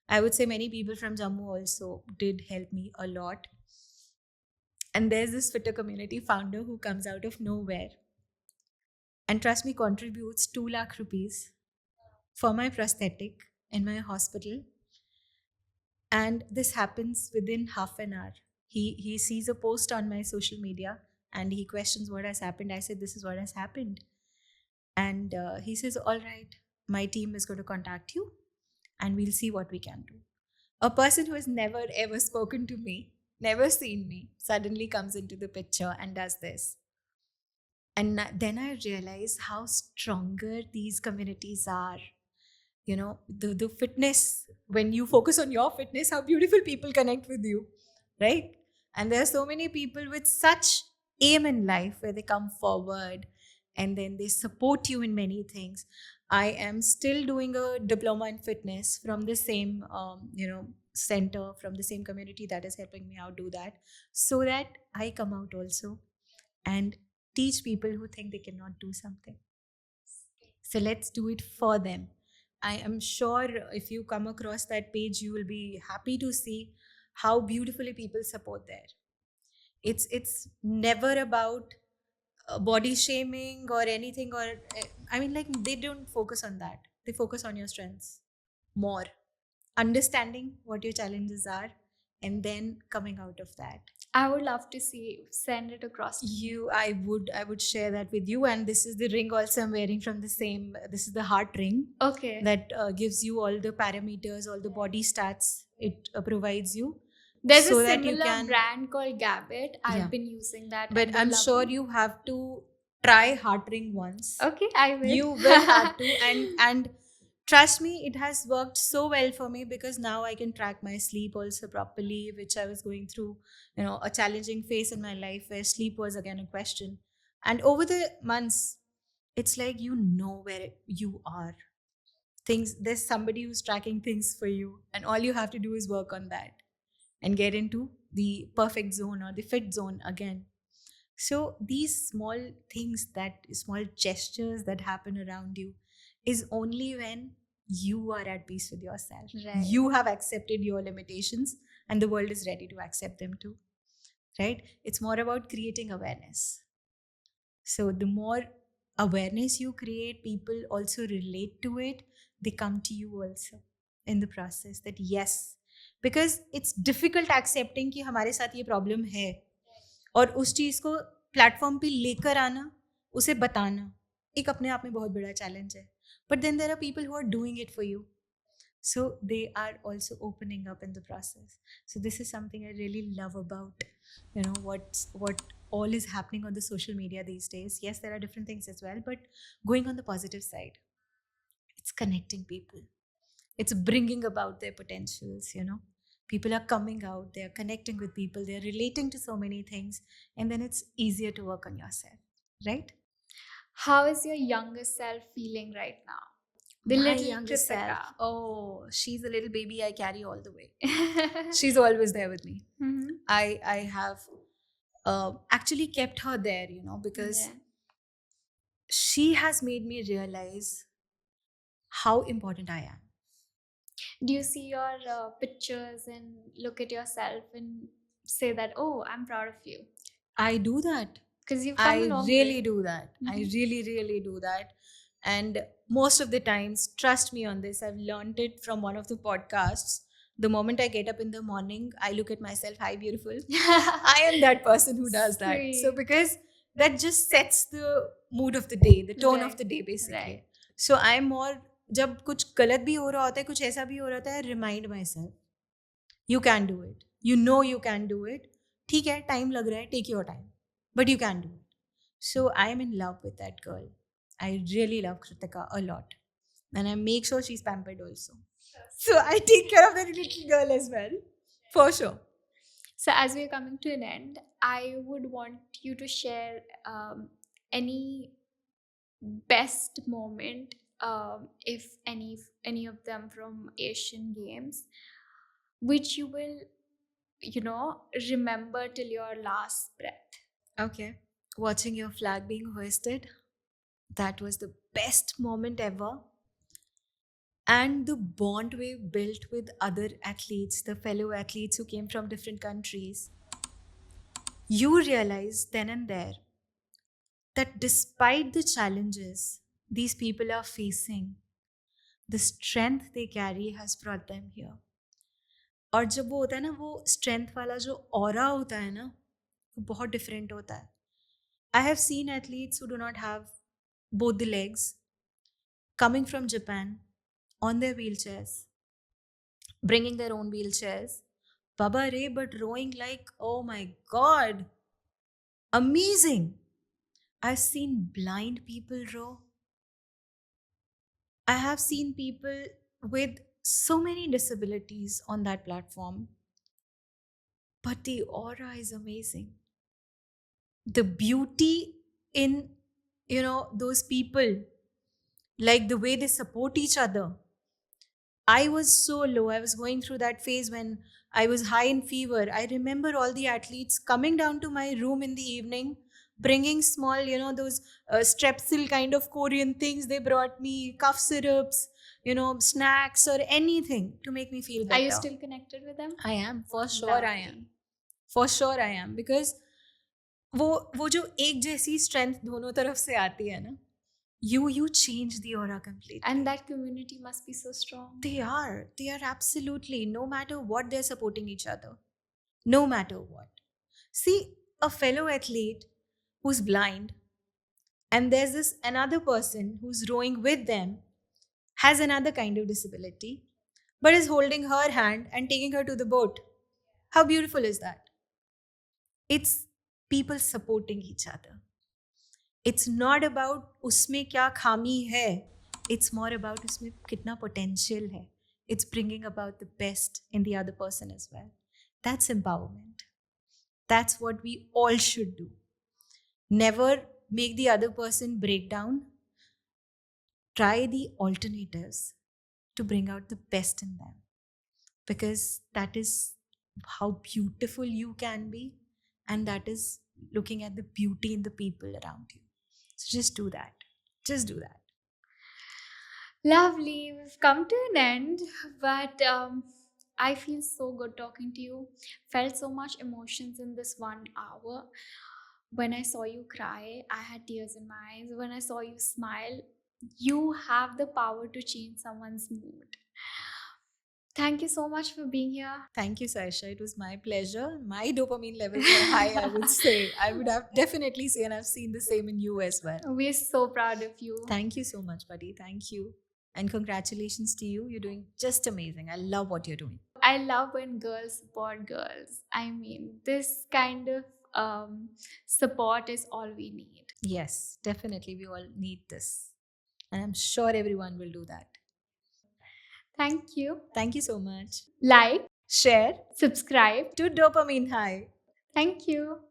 I would say many people from Jammu also did help me a lot. And there's this Fitter community founder who comes out of nowhere and, trust me, contributes 2 lakh rupees for my prosthetic in my hospital. And this happens within half an hour. He sees a post on my social media and he questions what has happened. I said, this is what has happened. And he says, all right, my team is going to contact you and we'll see what we can do. A person who has never ever spoken to me, never seen me, suddenly comes into the picture and does this. And then I realize how stronger these communities are. The fitness, when you focus on your fitness, how beautiful people connect with you, right? And there are so many people with such aim in life where they come forward and then they support you in many things. I am still doing a diploma in fitness from the same, center, from the same community that is helping me out do that, so that I come out also and teach people who think they cannot do something. So let's do it for them. I am sure if you come across that page, you will be happy to see how beautifully people support there. It's never about body shaming or anything, or I mean, like, they don't focus on that. They focus on your strengths more, understanding what your challenges are, and then coming out of that. I would love to see. Send it across to me. I would share that with you. And this is the ring also I'm wearing from the same. This is the heart ring Okay. that gives you all the parameters, all the body stats it provides you. There's so a that you similar can- brand called Gabbit. I've Yeah. been using that. But and they're I'm sure lovely. you have to try heart ring once. Okay, I will. You will have to, and trust me, it has worked so well for me because now I can track my sleep also properly, which I was going through, a challenging phase in my life where sleep was again a question. And over the months, it's like where you are. Things There's somebody who's tracking things for you, and all you have to do is work on that and get into the perfect zone or the fit zone again. So these small things, that small gestures that happen around you, is only when you are at peace with yourself. Right. You have accepted your limitations and the world is ready to accept them too. Right? It's more about creating awareness. So the more awareness you create, people also relate to it. They come to you also in the process that yes, because it's difficult accepting कि हमारे साथ ये problem है, और उस चीज़ को platform पे लेकर आना, उसे बताना, एक अपने आप में बहुत बड़ा चैलेंज है. But then there are people who are doing it for you, so they are also opening up in the process. So this is something I really love about what all is happening on the social media these days. Yes, there are different things as well, but going on the positive side, it's connecting people, it's bringing about their potentials. People are coming out, they are connecting with people, they are relating to so many things, and then it's easier to work on yourself, right? How is your younger self feeling right now? The My little younger self, Kritika. oh, she's a little baby I carry all the way. She's always there with me. Mhm. I have actually kept her there, because Yeah. she has made me realize how important I am. Do you see your pictures and look at yourself and say that, oh, I'm proud of you? I do that. Because you've come a I long really way. do that. I Mhm. really, really do that. And most of the times, trust me on this, I've learned it from one of the podcasts. The moment I get up in the morning, I look at myself, hi, beautiful. I am that person who does that. So, Sweet. because that just sets the mood of the day, the tone of Right. the day, basically. Right. So, I'm more, जब कुछ गलत भी हो रहा होता है, कुछ ऐसा भी हो रहा होता है, remind myself, you can do it. You can do it. ठीक है, time लग रहा है, take your time. But you can do it. So I am in love with that girl. I really love Kritika a lot. And I make sure she's pampered also. So I take care of that little girl as well. For sure. So, as we're coming to an end, I would want you to share any best moment, if any of them from Asian Games, which you will, remember till your last breath. Okay. Watching your flag being hoisted, that was the best moment ever. And the bond we built with other athletes, the fellow athletes who came from different countries, you realize then and there that despite the challenges these people are facing, the strength they carry has brought them here. और जब वो होता है ना, वो strength वाला जो aura होता है ना, वो बहुत डिफरेंट होता है. I have seen athletes who do not have both the legs coming from Japan on their wheelchairs, bringing their own wheelchairs. Baba Ray, but rowing like, oh my god, amazing. I've seen blind people row. I have seen people with so many disabilities on that platform, but the aura is amazing. The beauty in, those people, like the way they support each other. I was so low. I was going through that phase when I was high in fever. I remember all the athletes coming down to my room in the evening, bringing small, those strepsil kind of Korean things. They brought me cough syrups, snacks or anything to make me feel better. Are you still connected with them? I am, for sure I am. For sure I am. Because वो जो एक जैसी strength दोनों तरफ से आती है ना, you change the aura completely. And that community must be so strong. They are absolutely, no matter what, they're supporting each other. No matter what. See, a fellow athlete who's blind, and there's this another person who's rowing with them, has another kind of disability, but is holding her hand and taking her to the boat. How beautiful is that? It's people supporting each other. It's not about उसमें क्या खामी है, It's more about उसमें कितना potential है. It's bringing about the best in the other person as well. That's empowerment. That's what we all should do. Never make the other person break down. Try the alternatives to bring out the best in them, because that is how beautiful you can be, and that is looking at the beauty in the people around you. So just do that. Just do that. Lovely. We've come to an end, but I feel so good talking to you. Felt so much emotions in this 1 hour. When I saw you cry, I had tears in my eyes. When I saw you smile, you have the power to change someone's mood. Thank you so much for being here. Thank you, Saisha. It was my pleasure. My dopamine levels are high, I would say. I would have definitely say, and I've seen the same in you as well. We're so proud of you. Thank you so much, buddy. Thank you. And congratulations to you. You're doing just amazing. I love what you're doing. I love when girls support girls. I mean, this kind of support is all we need. Yes, definitely. We all need this. And I'm sure everyone will do that. Thank you. Thank you so much. Like, Share subscribe. to Dopamine High. Thank you.